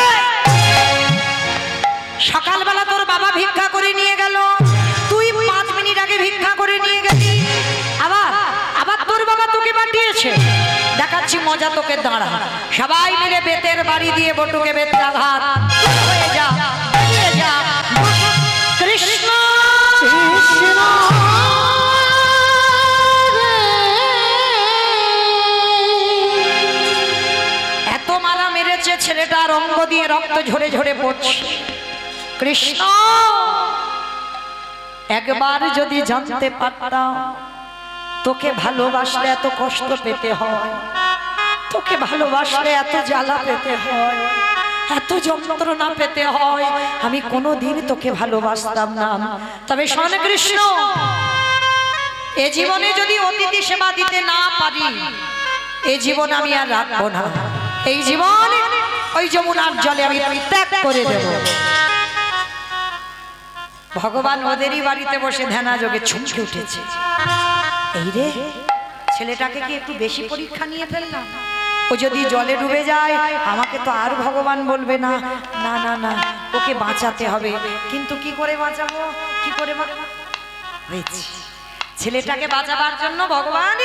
সকালবেলা তোর বাবা ভিক্ষা করে নিয়ে গেল, তুই 5 মিনিট আগে ভিক্ষা করে নিয়ে গেলি, আবার তোর বাবা তোকে পাঠিয়েছে। দেখাচ্ছি মজা তোকে, দাঁড়া। সবাই মিলে বেতের বাড়ি দিয়ে বটুকে বেতের আঘাত, হয়ে যা হয়ে যা। কৃষ্ণ কৃষ্ণ এত মারা মেরেছে, ছেলেটার অঙ্গ দিয়ে রক্ত ঝরে ঝরে পড়ছে। কৃষ্ণ একবার যদি জানতে পারতাম তোকে ভালোবাসলে এত কষ্ট পেতে হয়, তোকে ভালোবাসলে এত জ্বালা পেতে হয়, এত যন্ত্রণা পেতে হয়, আমি কোনোদিন তোকে ভালোবাসতাম না। তবে শোন কৃষ্ণ, এ জীবনে যদি অতিথি সেবা দিতে না পারি, এই জীবন আমি আর রাখবো না। এই জীবন ওই যমুনার জলে আমি ত্যাগ করে দেব। ভগবান ওদেরই বাড়িতে বসে ধ্যানা যোগে চমকে উঠেছে। এই রে, ছেলেটাকে কি একটু বেশি পরীক্ষা নিয়ে ফেললাম? ও যদি জলে ডুবে যায় আমাকে তো আর ভগবান বলবে না। না না না, ওকে বাঁচাতে হবে। কিন্তু কি করে বাঁচাবো, কি করে হয়েছে? ছেলেটাকে বাঁচাবার জন্য ভগবান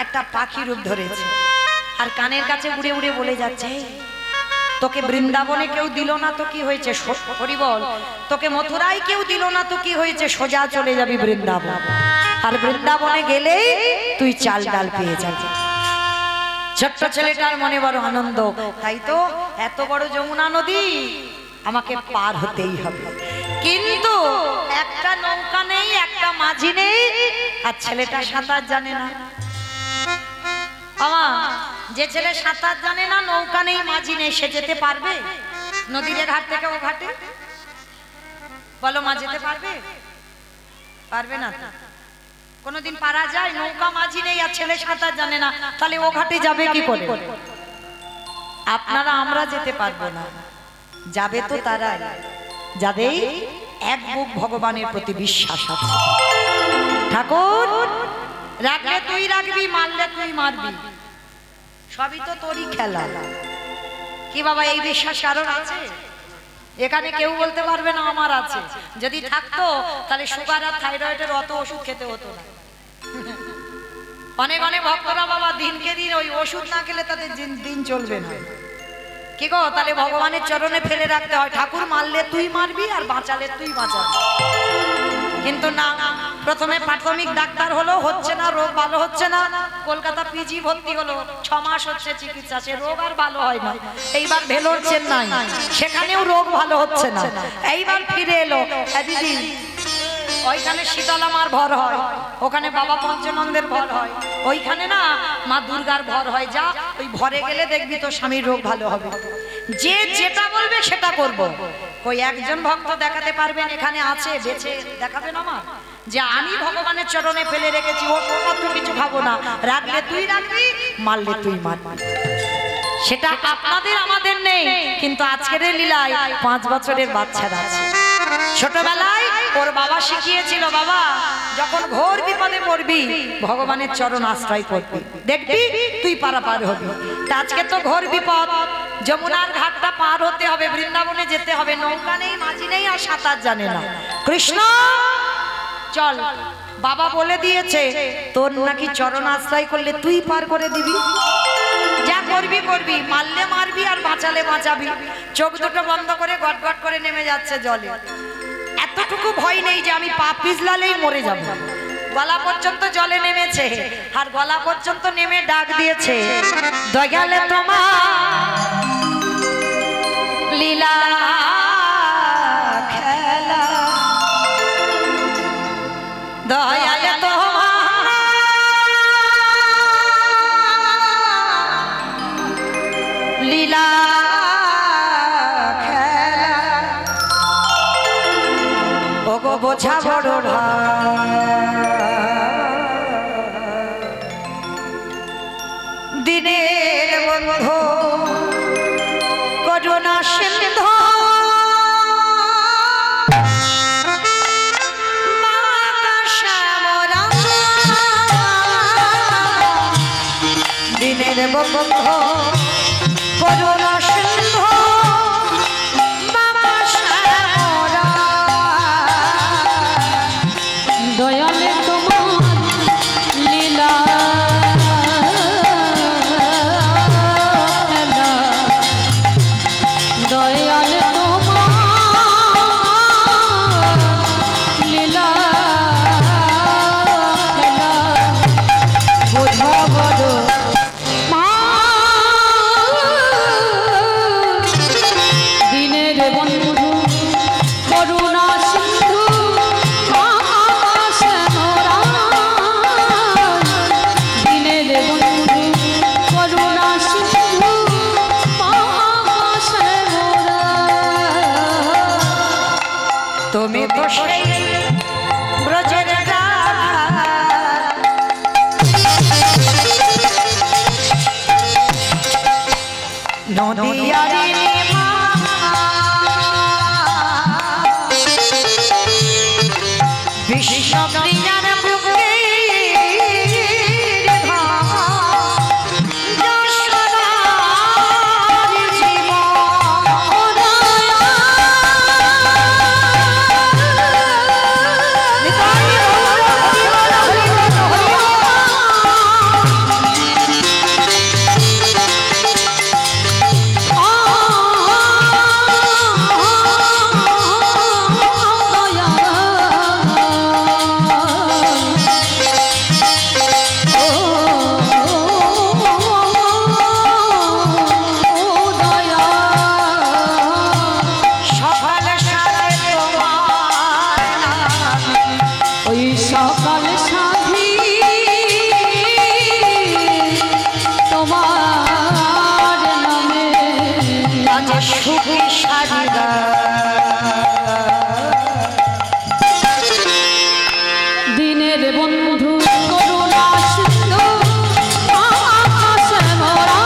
একটা পাখি রূপ ধরেছে, আর কানের কাছে উড়ে উড়ে বলে যাচ্ছে, তোকে বৃন্দাবনে কেউ দিল না তো কি হয়েছে, হরি বল। তোকে মথুরায় কেউ দিল না তো কি হয়েছে, সোজা চলে যাবি বৃন্দাবন। আর বৃন্দাবনে গেলেই তুই চাল ডাল পেয়ে যাবি। ছোট্ট ছেলেটার মনে বড় আনন্দ, তাই তো এত বড় যমুনা নদী আমাকে পার হতেই হবে। কিন্তু একটা নৌকা নেই, একটা মাঝি নেই, আর ছেলেটা সাঁতার জানে না। আমা, যে ছেলে সাঁতার জানে না, নৌকা নেই, মাঝি নেই, সে যেতে পারবে নদীর ঘাট থেকে ও ঘাটে? বলো মা, যেতে পারবে? পারবে না। কোনোদিন পারা যায়? নৌকা মাঝি নেই আর ছেলে সাঁতার জানে না, তাহলে ও ঘাটে যাবে কি করে? আপনারা আমরা যেতে পারবো না, যাবে তো তারাই যাদের এক বুক ভগবানের প্রতি বিশ্বাস আছে। ঠাকুর, রাখলে তুই রাখবি, মারলে তুই মারবি, সবই তো তোরই খেলা। কি বাবা, এই বিশ্বাস কারণ আছে? এখানে কেউ বলতে পারবে না আমার আছে। যদি থাকতো তাহলে সুগার আর থাইরয়েডের অত ওষুধ খেতে হতো না। অনেক অনেক ভক্তরা বাবা দিনকে দিন ওই ওষুধ না খেলে তাদের দিন চলবে না। কি গো, তাহলে ভগবানের চরণে ফেলে রাখতে হয়, ঠাকুর মারলে তুই মারবি আর বাঁচালে তুই বাঁচাবি। কিন্তু না, প্রথমে প্রাথমিক ডাক্তার হলো, হচ্ছে না, রোগ ভালো হচ্ছে না, কলকাতা পিজি ভর্তি হলো, 6 মাস হচ্ছে চিকিৎসা, সে রোগ আর ভালো হয় না। এইবার ভেলোর চেন্নাই, সেখানেও রোগ ভালো হচ্ছে না। এইবার ফিরে এলো, দিদি ওইখানে শীতলা মার ভর হয়, ওখানে বাবা পঞ্চনন্দের ভর হয়, ওইখানে না মা দুর্গার ভর হয়। যা, ওই ভরে গেলে দেখবি তো স্বামীর রোগ ভালো হবে। যে যেটা বলবে সেটা করব। ওই একজন ভক্ত দেখাতে পারবেন এখানে আছে, বেঁচে দেখাবেন আমার, যে আমি ভগবানের চরণে ফেলে রেখেছি, ও কত কিছু খাবো না, রাখলে তুই রাখবি, মারলে তুই মারবি। সেটা আপনাদের আমাদের নেই, কিন্তু আজকের লীলায় 5 বছরের বাচ্চারা আছে। ছোটবেলায় ওর বাবা শিখিয়েছিল, বাবা যখন ঘোর বিপদে পড়বি ভগবানের চরণ আশ্রয় করবি, দেখবি তুই পারাপার হবি। আজকে তো ঘোর বিপদ, যমুনার ঘাটটা পার হতে হবে, বৃন্দাবনে যেতে হবে, নৌকা নেই, মাঝি নেই, আর সাঁতার জানে না। কৃষ্ণ চল, বাবা বলে দিয়েছে তোর নাকি চরণ আশ্রয় করলে তুই পার করে দিবি। যা করবি করবি, মারলে মারবি আর বাঁচালে বাঁচাবি। চোখ দুটো বন্ধ করে গট গট করে নেমে যাচ্ছে জলে। এতটুকু ভয় নেই যে আমি পা পিছলালেই মরে যাব। গলা পর্যন্ত জলে নেমেছে, আর গলা পর্যন্ত নেমে ডাক দিয়েছে, দয়ালে তোমার লীলা খেলা, দয়ালে তোমার লীলা খেলা, ওগো বোঝা বড় দিনের বন্ধু করুণা সিন্ধু, বন্ধু করুণা সিন্ধু বাবা শ্যামরা দয়ালে তোমার লীলা দয়ালে তোমার লীলা বোঝাবো মা দিনের বন্ধু করুণা সিন্ধু আকাশে মোরা দিনের বন্ধু করুণা সিন্ধু আকাশে মোরা তুমি তো সেই ব্রজের নদিয়ারি বিশ্ব প্রিয়ার বুকে সকাল সাধি তোমার নামে আজ সুখী সারিদা দিনের বন্ধু করুণা সিন্ধু আকাশে মোরা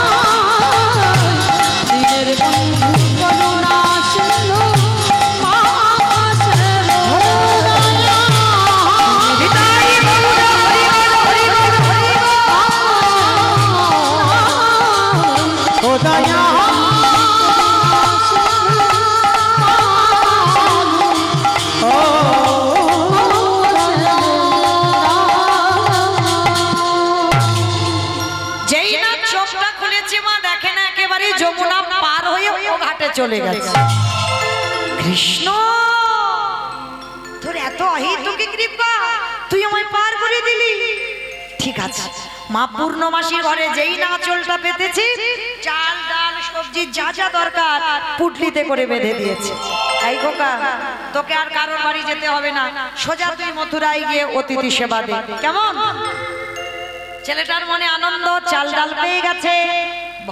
দিনের বন্ধু করুণা সিন্ধু আকাশে মোরা ও দয়া যেই না চোখটা খুলেছে মা দেখে না একেবারে যমুনা পার হয়ে ও ঘাটে চলে গেছে কৃষ্ণ তোর এত অহেতুকি কৃপা তুই আমায় পার করে দিলি ঠিক আছে মা পূর্ণমাসীর ঘরে যেই না আঁচলটা পেতেছি চাল ডাল সবজি যা যা দরকার পুটলিতে করে বেঁধে দিয়েছে এই খোকা তোকে আর কারোর বাড়ি যেতে হবে না সোজা তুই মথুরায় গিয়ে অতিথি সেবা দে কেমন ছেলেটার মনে আনন্দ চাল ডাল পেয়ে গেছে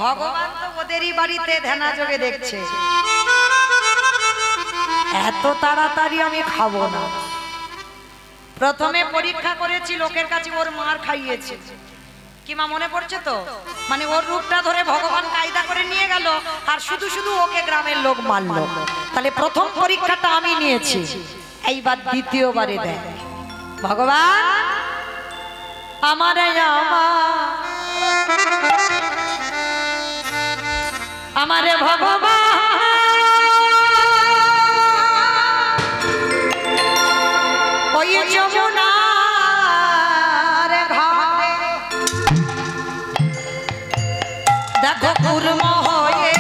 ভগবান তো ওদেরই বাড়িতে ধ্যানা যোগে দেখছে এত তাড়াতাড়ি আমি খাবো না প্রথমে পরীক্ষা করেছি লোকের কাছে ওর মার খাইয়েছে কি মা মনে পড়ছে তো মানে ওর রূপটা ধরে ভগবান কায়দা করে নিয়ে গেল আর শুধু শুধু ওকে গ্রামের লোক মারলো তাহলে প্রথম পরীক্ষাটা আমি নিয়েছি এইবার দ্বিতীয়বারে দেয় ভগবান আমারে ভগবান ওই যমুনার ঘাটে দেখো কুর্ম হয়ে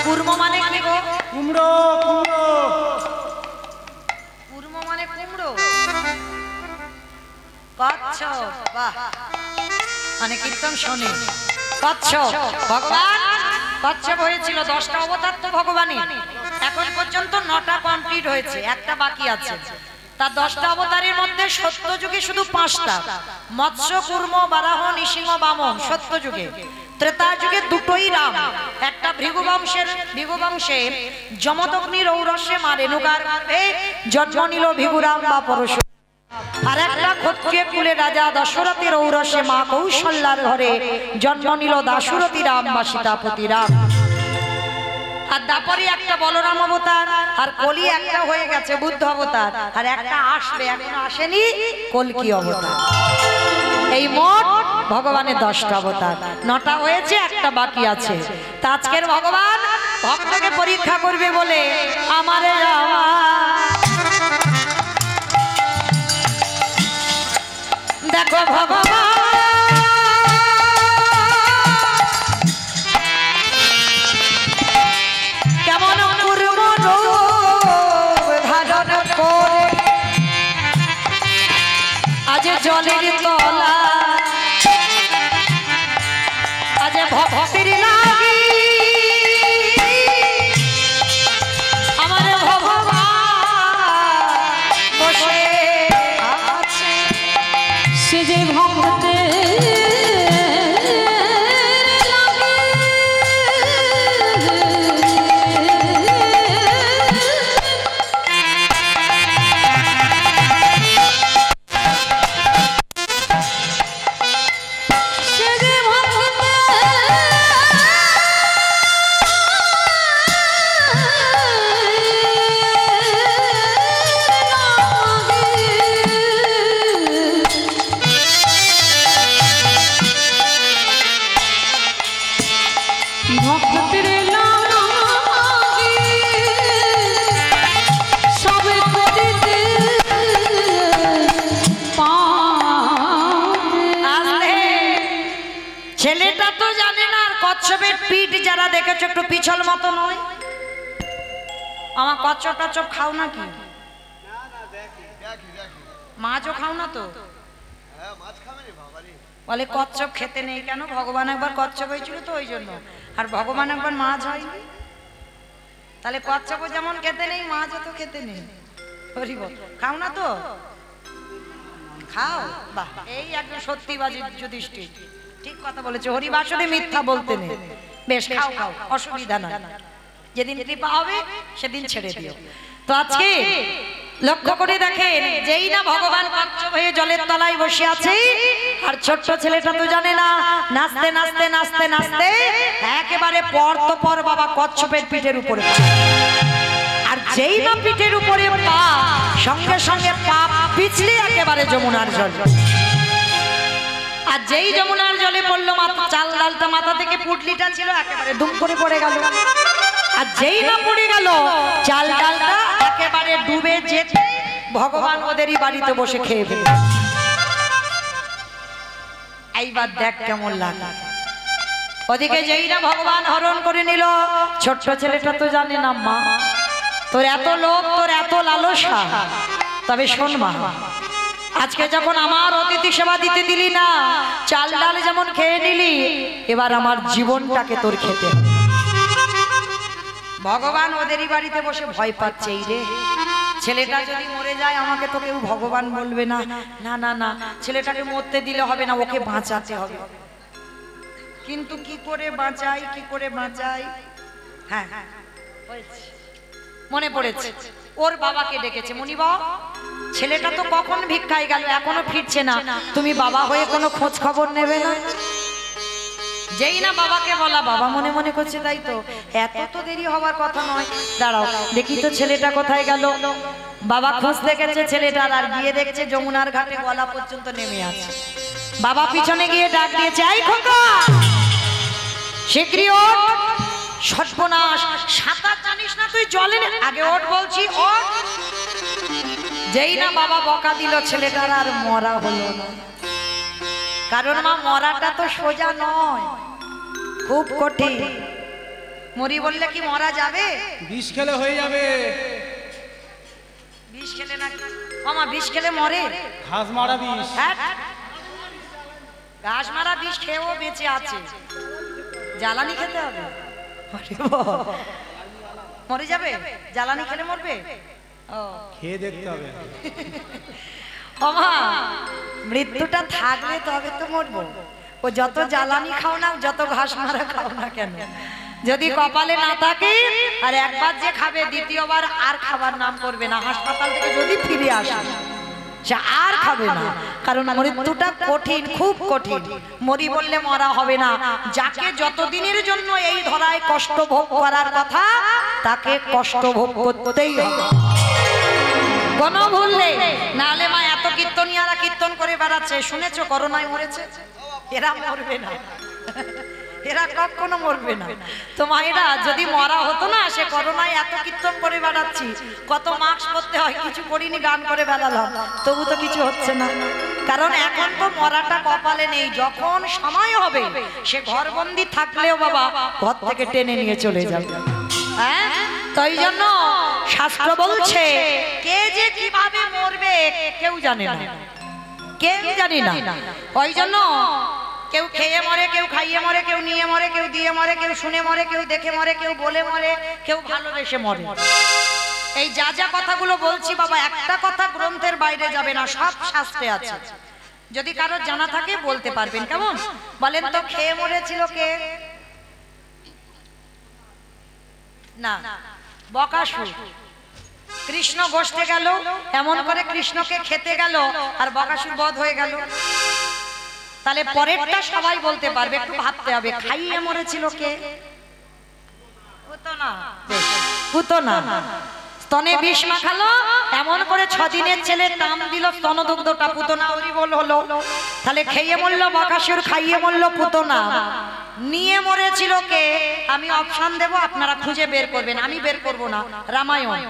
কুর্ম মানে কি গো কুমড়ো কুমড়ো কুর্ম মানে কুমড়ো কচ্ছপ বাহ মানে কীর্তন শোনে কচ্ছপ ভগবান কচ্ছপ হয়েছিল 10টা অবতার তো ভগবানই এখন পর্যন্ত 9টা কমপ্লিট হয়েছে একটা বাকি আছে তার 10টা অবতারের মধ্যে সত্য যুগে শুধু 5টা মৎস্য কুর্ম বারাহ নৃসিংহ বামন সত্য যুগে ত্রেতা যুগে দুটোই রাম একটা ভৃগুবংশে যমদগ্নির ঔরসে মা রেণুকার জন্ম নিল ভৃগুরাম বা পরশু আর একটা ক্ষত্রিয় কুলে রাজা দশরথের ঔরসে মা কৌশল্যার ঘরে জন্ম নিল দাশরথী রাম বা সীতাপতি রাম আর দাপরে একটা বলরাম অবতার আর কলি একটা হয়ে গেছে বুদ্ধ অবতার আর একটা আসবে এখনো আসেনি কলকি অবতার এই মোট ভগবানের 10টা অবতার, 9টা হয়েছে, একটা বাকি আছে। তা আজকের ভগবান ভক্তকে পরীক্ষা করবে বলে আমারে দেখো ভগবান কেমন কুর্ম রূপ ধারণ করে আজ জলের তলা, আজ ভক্তির লাগি আমার ভগবান বসে আছে। সে যে ভক্তে ছেলেটা তো জানে না আর কচ্ছপের পিঠ যারা দেখেছো একটু পিছল মতো নয়। আমার কচ্ছপ টচ্ছপ খাও নাকি? মাছও খাও না তো? বলে কচ্ছপ খেতে নেই কেন? ভগবান একবার কচ্ছপ হয়েছিল তো ওই জন্য, আর ভগবান একবার মাছ হয়। তাহলে কচ্ছপও যেমন খেতে নেই, মাছও তো খেতে নেই। খাও না তো? খাও, বাহ, এই একদম সত্যিবাদী যুধিষ্ঠির, ঠিক কথা বলেছে। হরিবাসরে মিথ্যা বলতে নেই। বেশ, খাও খাও, অসুবিধা নাই, যেদিন কৃপা হবে সেদিন ছেড়ে দিও। তো আজকে লক্ষ্য করে দেখেন, যেই না ভগবান কচ্ছপ হয়ে জলের তলায় বসে আছে, আর ছোট্ট ছেলেটা তো জানে না, নাচতে নাচতে নাচতে নাচতে একেবারে পর তো পর বাবা কচ্ছপের পিঠের উপরে, আর যেই না পিঠের উপরে পা, সঙ্গে সঙ্গে পা পিছলে একেবারে যমুনার জল। আর যেই যমুনার জলে পড়লো, মাথা চাল ডালটা মাথা থেকে পুটলিটা ছিল একেবারে দুম করে পড়ে গেল। আর যেই না পড়ে গেল, চাল ডালটা একেবারে ডুবে যেতে ভগবান ওদেরই বাড়িতে বসে খেয়ে ফেলে। এইবার দেখ কেমন লাগে। ওদিকে যেই না ভগবান হরণ করে নিল, ছোট্ট ছেলেটা তো জানে না, মা তোর এত লোভ, তোর এত লালসা, তবে শোন মা, আজকে যখন আমার অতিথি সেবা দিতে দিলি না, চাল ডাল যেমন খেয়ে নিলি, এবার আমার জীবনটাকে তোর খেতে হবে। ভগবান ওদেরই বাড়িতে বসে ভয় পাচ্ছে, এই রে ছেলেটা যদি মরে যায় আমাকে তো কেউ ভগবান বলবে না। না না না, ছেলেটাকে মরতে দিলে হবে না, ওকে বাঁচাতে হবে। কিন্তু কি করে বাঁচাই, কি করে বাঁচাই? হ্যাঁ হ্যাঁ, মনে পড়েছে, ওর বাবাকে ডেকেছে, মনিবাবা ছেলেটা তো কখন ভিক্ষায় গেল, এখনো ফিরছে না, তুমি বাবা হয়ে কোনো খোঁজ খবর নেবে না? যেই না বাবাকে বলা, বাবা মনে মনে করছে তাই তো, এত তো দেরি হওয়ার কথা নয়, দাঁড়াও দেখি তো ছেলেটা কোথায় গেল। বাবা খুঁজতে গেছে ছেলেটার, আর গিয়ে দেখছে যমুনার ঘাটে গলা পর্যন্ত নেমে আছে। বাবা পিছনে গিয়ে ডাক দিয়েছে, এই খোকা শিগগিরই ওঠ, সর্বনাশ, সাঁতার জানিস না তুই, জলে আগে ওঠ বলছি, ওঠ। যেই না বাবা বকা দিল, ছেলেটার আর মরা হলো না। কারণ মা, মরাটা তো সোজা নয়, খুব কঠিন। মরি বললে কি মরা যাবে? বিষ খেলে হয়ে যাবে। বিষ খেলে না মামা, বিষ খেলে মরে? ঘাস মারা বিষ। হ্যাঁ, ঘাস মারা বিষ খেয়েও বেঁচে আছে, জ্বালানি খেতে হবে। মরে যাবে? জ্বালানি খেলে মরবে? ও, খেয়ে দেখতে হবে। ওমা, মৃত্যুটা থাকলে তবে তো মরবো। ও যত জ্বালানি খাও না, যত ঘাস মারা খাও না কেন, যদি কপালে না থাকে, আর একবার যে খাবে দ্বিতীয়বার আর খাবার নাম করবে না। হাসপাতাল থেকে যদি ফিরে আসে, সে আর খাবে না, কারণ মৃত্যুটা কঠিন, খুব কঠিন। মরি বললে মরা হবে না। যাকে যতদিনের জন্য এই ধরায় কষ্ট ভোগ করার কথা, তাকে কষ্ট ভোগ করতেই হবে, কোনো ভুল নেই। নাহলে মা, এত কীর্তনিয়ারা কীর্তন করে বেড়াচ্ছে, শুনেছো করোনায় মরেছে? এরা মরবে না, এরা কখনো মরবে না। তো মায়েরা, যদি মরা হতো না, সে করোনায় এত কীর্তন করে বেড়াচ্ছি, কত মাস্ক পরতে হয়, কিছু করিনি, গান করে বেড়ালাম, তবু তো কিছু হচ্ছে না। কারণ এখন তো মরাটা কপালে নেই, যখন সময় হবে সে ঘরবন্দি থাকলেও বাবা ঘর থেকে টেনে নিয়ে চলে যাবে। হ্যাঁ, তাই জন্য শাস্ত্র বলছে কে যে কিভাবে মরবে কেউ জানে না, কেউ জানি না। ওই জন্য কেউ খেয়ে মরে, কেউ খাইয়ে মরে, কেউ নিয়ে মরে, কেউ দিয়ে মরে, কেউ শুনে মরে, কেউ দেখে মরে, কেউ বলে মরে, কেউ ভালোবেসে মরে। এই যা যা কথাগুলো বলছি বাবা, একটা কথা গ্রন্থের বাইরে যাবে না, সব শাস্ত্রে আছে। যদি কারো জানা থাকে বলতে পারবেন। কেমন বলেন তো, খেয়ে মরেছিল কে? না, বকাসুর। কৃষ্ণ গোষ্ঠে গেল, এমন করে কৃষ্ণকে খেতে গেল, আর বকাসুর বধ হয়ে গেল। তাহলে পরেরটা সবাই বলতে পারবে, একটু ভাবতে হবে। খাইয়ে মরেছিল কে? পুতনা। পুতনা স্তনে বিষ মাখালো, এমন করে 6 দিনের ছেলে নাম দিল স্তনদুগ্ধটা পুতনা হরিবোল হলো। তাহলে খেয়ে মরল বকাসুর, খাইয়ে মরল পুতনা। নিয়ে মরেছিল কে? আমি অপশন দেব, আপনারা খুঁজে বের করবেন, আমি বের করব না। রামায়ণ।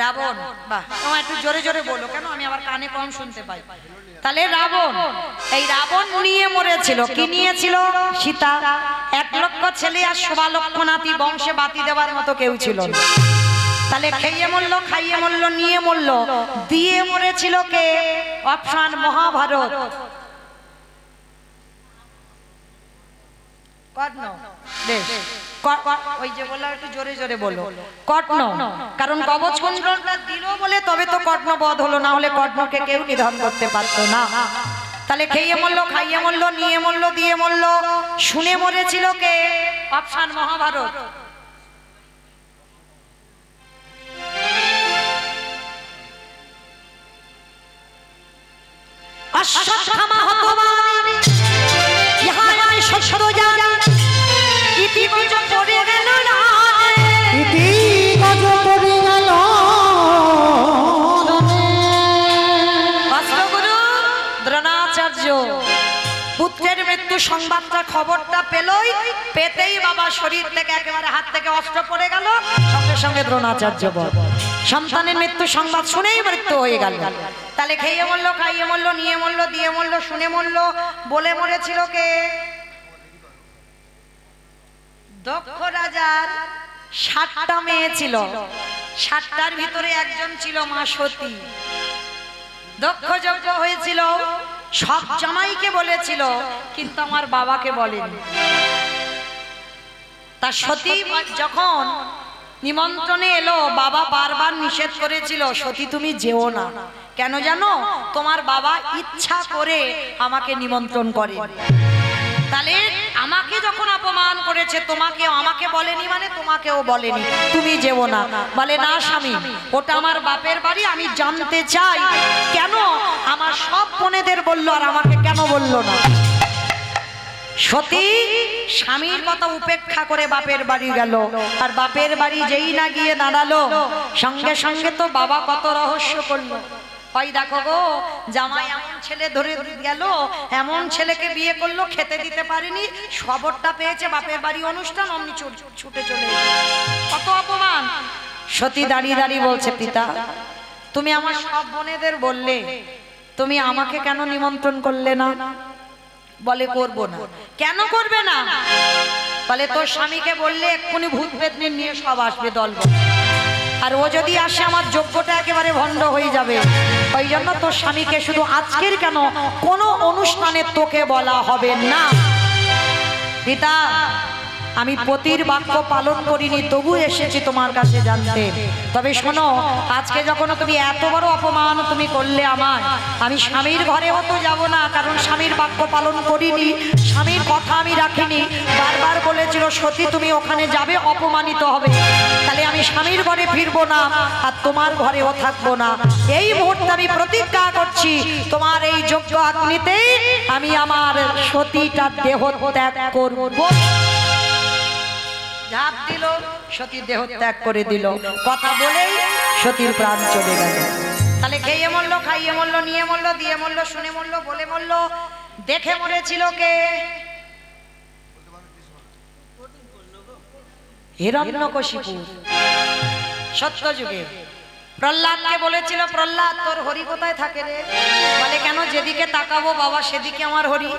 রাবণ। বাহ, তোমার একটু জোরে জোরে বলো, কেন আমি আবার কানে কম শুনতে পাই। তাহলে রাবণ, এই রাবণ নিয়ে মরেছিল। কি নিয়েছিল? সীতা। 1 লক্ষ ছেলে আর 1.25 লক্ষ নাতি, বংশে বাতি দেওয়ার মতো কেউ ছিল না। তাহলে খেয়ে মরল, খাইয়ে মরল, নিয়ে মরল। দিয়ে মরেছিল কে? অপশন মহাভারত। কর্ণ। বেশ, ওই যে বললাম একটু জোরে জোরে বলো, কর্ণ। কারণ কবচ কুণ্ডলটা দিল বলে তবে তো কর্ণ বধ হলো, না হলে কর্ণকে কেউ নিধন করতে পারতো না। তাহলে খেয়ে মরল, খাইয়ে মরল, নিয়ে মরল, দিয়ে মরল। শুনে মরেছিল কে? অপশন মহাভারত। অশ্বত্থামা হতবান ইহা আয় শস্য জান, ইতি গজ পড়ে গেল না, ইতি গজ পড়ে গেল। অস্ত্রগুরু দ্রোণাচার্য পুত্রের মৃত্যু সংবাদটা, খবরটা পেতেই বাবা শরীর থেকে একেবারে হাত থেকে অস্ত্র পড়ে গেল, সঙ্গে সঙ্গে দ্রোণাচার্য বধ। সন্তানের মৃত্যু সংবাদ শুনেই মৃত্যু হয়ে গেল। তাহলে খেয়ে মরল, খাইয়ে মরল, নিয়ে মরল, দিয়ে মরল, শুনে মরল। বলে মরেছিল কে? দক্ষ রাজার 7টা মেয়ে ছিল, 7টার ভিতরে একজন ছিল মা সতী। দক্ষ যজ্ঞ হয়েছিল, সব জামাইকে বলেছিল, কিন্তু আমার বাবাকে বলেনি। তা সতী যখন নিমন্ত্রণে এলো, বাবা বারবার নিষেধ করেছিল, সতী তুমি যেও না। কেন জানো? তোমার বাবা ইচ্ছা করে আমাকে নিমন্ত্রণ করে। তাহলে আমাকে যখন অপমান করেছে, তোমাকে আমাকে বলেনি মানে তোমাকেও বলেনি, তুমি যেও না। বলে না স্বামী, ওটা আমার বাপের বাড়ি, আমি জানতে চাই কেন আমার সব বোনেদের বললো আর আমাকে কেন বললো না। সতী স্বামীর কথা উপেক্ষা করে বাপের বাড়ি গেল, আর বাপের বাড়ি যেই না গিয়ে দাঁড়ালো, সঙ্গে সঙ্গে তো বাবা কত রহস্য করলো। ওই দেখো গো, জামাই এমন ছেলে ধরে গেল, এমন ছেলেকে বিয়ে করলো, খেতে দিতে পারেনি, খবরটা পেয়েছে বাপের বাড়ি অনুষ্ঠান, অমনি ছুটে চলে গেল। কত অপমান। সতী দাঁড়িয়ে দাঁড়িয়ে বলছে, পিতা তুমি আমার সব বোনেদের বললে, তুমি আমাকে কেন নিমন্ত্রণ করলে না? বলে করবো না। কেন করবে না? বলে তোর স্বামীকে বললে এক্ষুনি ভূত পেতনি নিয়ে সব আসবে দল, আর ও যদি আসে আমার যোগ্যটা একেবারে ভণ্ড হয়ে যাবে। ওই জন্য তোর স্বামীকে শুধু আজকের কেন, কোনো অনুষ্ঠানে তোকে বলা হবে না। পিতা আমি পতির বাক্য পালন করিনি, তবু এসেছি তোমার কাছে জানতে। তবে শোনো, আজকে যখন তুমি এত বড় অপমান তুমি করলে আমার, আমি স্বামীর ঘরেও তো যাব না, কারণ স্বামীর বাক্য পালন করিনি, স্বামীর কথা আমি রাখিনি। বারবার বলেছিল সতী তুমি ওখানে যাবে, অপমানিত হবে। তাহলে আমি স্বামীর ঘরে ফিরবো না, আর তোমার ঘরেও থাকবো না। এই মুহূর্তে আমি প্রতিজ্ঞা করছি, তোমার এই যজ্ঞ অগ্নিতে আমি আমার সতীটার দেহ ত্যাগ করব। ঝাঁপ দিল, সতীর দেহ ত্যাগ করে দিল। কথা বলেই সতীর প্রাণ চলে গেল। তাহলে খেয়ে মরলো, খাইয়ে মরলো, নিয়ে মরলো, দিয়ে মরলো, শুনে মরলো, বলে মরলো, দেখে মরেছিল কে? হিরণ্যকশিপু। সত্য যুগে প্রহ্লাদকে বলেছিল, প্রহ্লাদ তোর হরি কোথায় থাকে রে? বলে কেন, যেদিকে তাকাবো বাবা সেদিকে আমার হরি।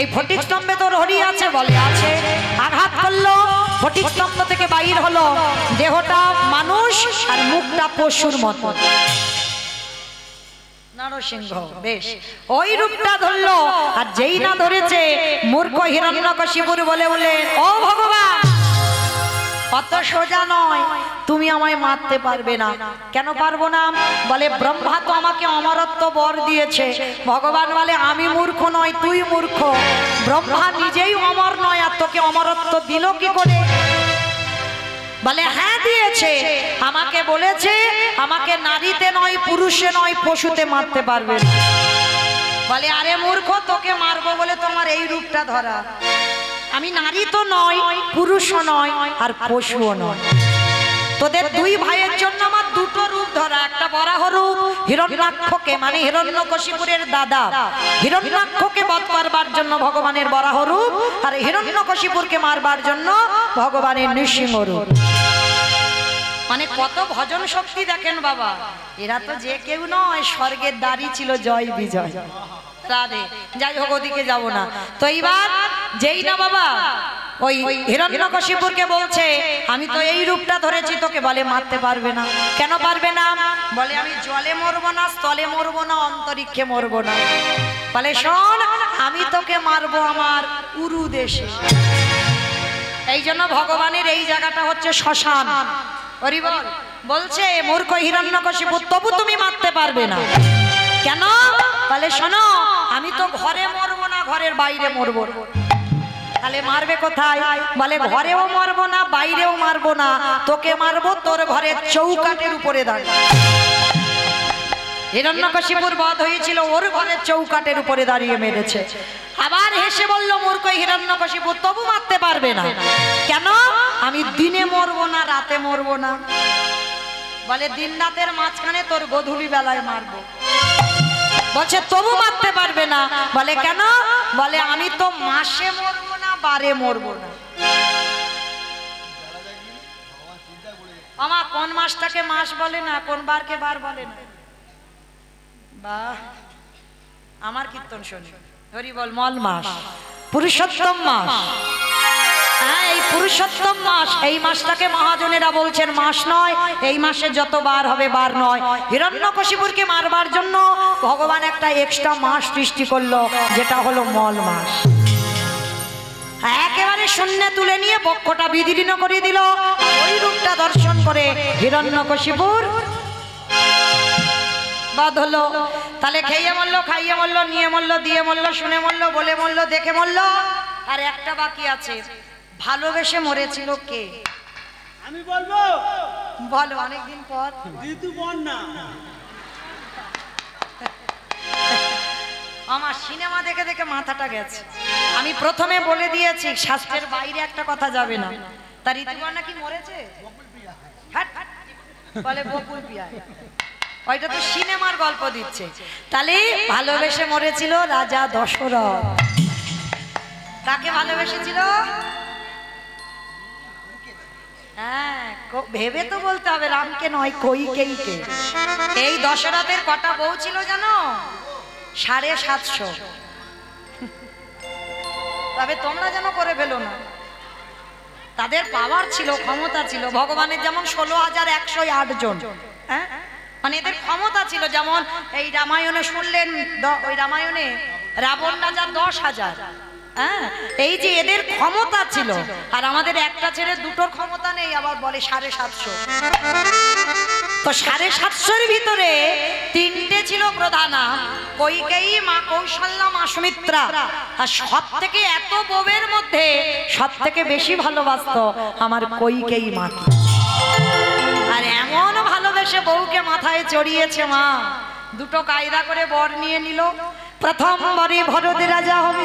এই ফটিক স্তম্ভে তোর হরি আছে? বলে আছে। আঘাত করলো, ফটিক স্তম্ভ থেকে বাইর হলো, দেহটা মানুষ আর মুখটা পশুর মতো। নরসিংহ বেশ, ওই রূপটা ধরলো। আর যেই না ধরেছে, মূর্খ হিরণ্যকশিপুর বলে বলে, ও ভগবান অত সোজা নয়, তুমি আমায় মারতে পারবে না। কেন পারবো না? বলে ব্রহ্মা তো আমাকে অমরত্ব বর দিয়েছে। ভগবান বলে আমি মূর্খ নয়, তুই মূর্খ। ব্রহ্মা নিজেই অমর নয়, আর তোকে অমরত্ব দিল কি করে? বলে হ্যাঁ দিয়েছে, আমাকে বলেছে আমাকে নারীতে নয়, পুরুষে নয়, পশুতে মারতে পারবে না। বলে আরে মূর্খ, তোকে মারবো বলে তোমার এই রূপটা ধরা। আমি নারী তো নয়, পুরুষও নয়, আর পশুও নয়। তোদের দুই ভাইয়ের জন্য আমার দুটো রূপ ধরা। একটা বরাহ রূপ, হিরণ্যাক্ষকে মানে হিরণ্যকশিপুরের দাদা, হিরণ্যাক্ষকে বধ করবার জন্য ভগবানের বরাহ রূপ, আর হিরণ্যকশিপুরকে মারবার জন্য ভগবানের নৃসিংহ রূপ। মানে কত ভজন শক্তি দেখেন বাবা। এরা তো যে কেউ নয়, স্বর্গের দ্বারই ছিল জয় বিজয়। রাধে, যাই হোক ওদিকে যাব না। তো এইবার যেই না বাবা ওই হিরণ্যকশিপুরকে বলছে আমি তো এই রূপটা ধরেছি তোকে, বলে মারতে পারবে না। কেন পারবে না? বলে আমি জলে মরবো না, স্থলে মরবো না, অন্তরিক্ষে মরবো না। বলে শোন, আমি তোকে মারবো আমার উরু দেশে। এই জন্য ভগবানের এই জায়গাটা হচ্ছে শ্মশান। হরি বল। বলছে মূর্খ হিরণ্যকশিপু, তবু তুমি মারতে পারবে না। কেন? বলে শোনো, আমি তো ঘরে মরবো না, ঘরের বাইরে মরবো। তাহলে মারবে কোথায়? বলে ঘরেও মারবো না, বাইরেও মারবো না, তোকে মারবো তোর ঘরের চৌকাঠের উপরে দাঁড়িয়ে। হিরণ্যকশিপুর বধ হয়েছিল ওর ঘরের চৌকাঠের উপরে দাঁড়িয়ে মেরেছে। আবার হেসে বলল মূর্খ হিরণ্যকশিপু, তবু মারতে পারবে না। কেন? আমি দিনে মরবো না, রাতে মরবো না। বলে দিন রাতের মাঝখানে তোর গোধূলি বেলায় মারবো। বলছে তবু মারতে পারবে না। বলে কেন? বলে আমি তো মাসে মরবো না, বারে মরবো না। আমার কোন মাসটাকে মাস বলে না, কোন বারকে বার বলে না। বাহ, আমার কীর্তন শোনে। হরি বল। মল মাস, পুরুষোত্তম মাস। হ্যাঁ, এই পুরুষোত্তম মাস, এই মাসটাকে মহাজনেরা বলছেন মাস নয়, এই মাসে যত বার হবে বার নয়। হিরণ্যকশিপুরকে মারবার জন্য ভগবান একটা এক্সট্রা মাস সৃষ্টি করলো, যেটা হলো মল মাস। একেবারে শূন্য তুলে নিয়ে বক্ষটা বিদীর্ণ করে দিল। ওই রূপটা দর্শন করে হিরণ্যকশিপুর বাদ হলো। তাহলে খেয়ে মরলো, খাইয়ে মরলো, নিয়ে মরলো, দিয়ে মরলো, শুনে মরলো, বলে মরলো, দেখে মরলো। আর একটা বাকি আছে, ভালোবেসে মরেছিল কে? আমি বলবো। বলো, অনেকদিন পর। ঋতুপর্ণা। আমার সিনেমা দেখে দেখে মাথাটা গেছে। আমি প্রথমে বলে দিয়েছি শাস্ত্রের বাইরে একটা কথা যাবে না। তার ঋতুপর্ণা কি মরেছে? বলে বকুল পিয়া। ওইটা তো সিনেমার গল্প দিচ্ছে। তাহলে ভালোবেসে মরেছিল রাজা দশরথ। কাকে ভালোবেসেছিল? হ্যাঁ, ভেবে তো বলতে হবে, রামকে নয়, কইকেয়ীকে। এই দশরথের কটা বউ ছিল জানো? 750। তবে তোমরা যেন করে ফেলো না। তাদের পাওয়ার ছিল, ক্ষমতা ছিল। ভগবানের যেমন 16,108 জন। হ্যাঁ, মানে এদের ক্ষমতা ছিল। যেমন এই রামায়ণে শুনলেন, ওই রামায়ণে রাবণ রাজা 10,000। হ্যাঁ, এই যে এদের ক্ষমতা ছিল। আর আমাদের একটা ছেড়ে দুটোর ক্ষমতা নেই, আবার বলে 750। তো 750-এর ভিতরে 3টে ছিল প্রধানা, কইকেয়ী, মা কৌশল্যা, মা সুমিত্রা। আর সব থেকে এত বউয়ের মধ্যে সব থেকে বেশি ভালোবাসতো আমার কইকেয়ী মাকে। আর এমন ভালোবেসে বউকে মাথায় চড়িয়েছে মা, দুটো কায়দা করে বর নিয়ে নিল। প্রথম বারে ভরত রাজা হবে,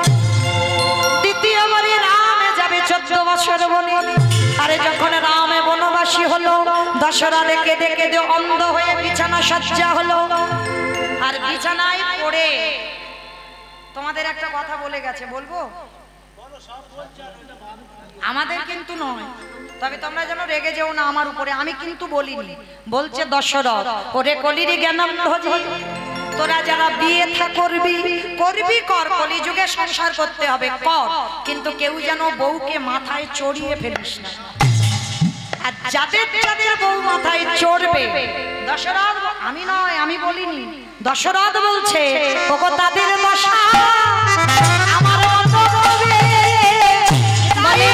দ্বিতীয় বারে রাম যাবে 14 বছর বনে। আরে যখন রামে বনবাসী হলো, দশরথ কেঁদে কেঁদে অন্ধ হয়ে বিছানা সজ্জা হলো। আর বিছানায় পড়ে তোমাদের একটা কথা বলে গেছে, বলবো? আমাদের কিন্তু নয়, তবে তোমরা যেন রেগে যেও না আমার উপরে, আমি কিন্তু বলিনি। বলছে দশরথ, ওরে কলির জ্ঞানান্ধ যে, তোরা যারা বিয়ে করবি করবি কর, কলিযুগে সংসার করতে হবে কর, কিন্তু কেউ যেন বউকে মাথায় চড়িয়ে ফেলিস না। আর যাদের যাদের বউ মাথায় চড়বে, দশরথ, আমি নয়, আমি বলিনি, দশরথ বলছে ওগো তাদের দশা আমার মতো হবে। মানে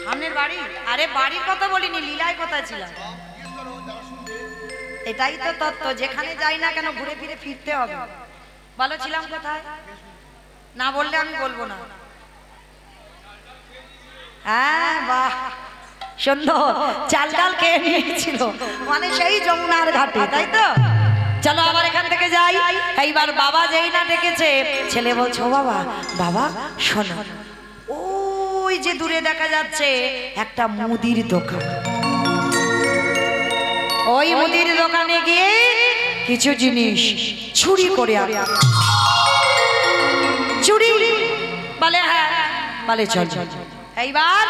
সামনের বাড়ি? আরে বাড়ির কথা বলিনি, লীলায় কোথায় ছিলাম। এটাই তো তত্ত্ব, যেখানে যাই না কেন ঘুরে ফিরে ফিরতে হবে। ভালো ছিলাম কোথায়? না বললে আমি বলবো না। হ্যাঁ বাহ, সুন্দর, চাল ডাল খেয়ে নিয়েছিল, মানে সেই যমুনার ঘাটে, তাই তো? চলো আবার এখান থেকে যাই। এইবার বাবা যেই না ডেকেছে, ছেলে বলছো বাবা, বাবা শোনো, ওই যে দূরে দেখা যাচ্ছে একটা মুদির দোকান, ওই মুদির দোকানে গিয়ে কিছু জিনিস চুরি করে আন। চুরি বলে হ্যাঁ, বলে চল। এইবার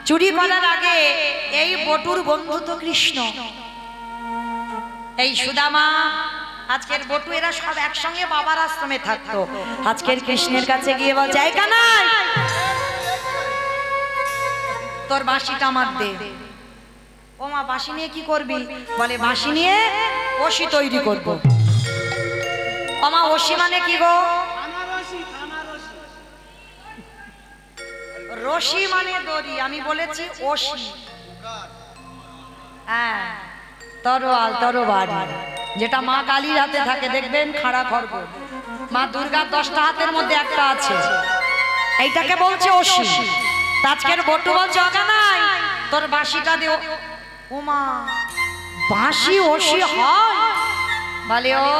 চুরি করার আগে এই বটুর বন্ধু তো কৃষ্ণ, এই সুদামা, আজকের বটু, এরা সব একসঙ্গে বাবার আশ্রমে থাকতো। আজকের কৃষ্ণের কাছে গিয়ে বলছে, এই কানাই, তোর বাঁশিটা আমার দে। ও মা, বাঁশি নিয়ে কি করবি? বলে বাঁশি নিয়ে ওশি তৈরি করব। ও মা, ওশি মানে কি গো? রশি মানে দড়ি, আমি বলেছি ওশি। হ্যাঁ, তরোয়াল, তরবারি, যেটা মা কালীর হাতে থাকে, দেখবেন খাড়া খড়গ। মা দুর্গার 10টা হাতের মধ্যে একটা আছে, এইটাকে বলছে ওশি। আজকের বটু বলছে, অগানাই, তোর বাঁশিটা দে। ও মা, বাঁশি ওশি হয়? বলে ও,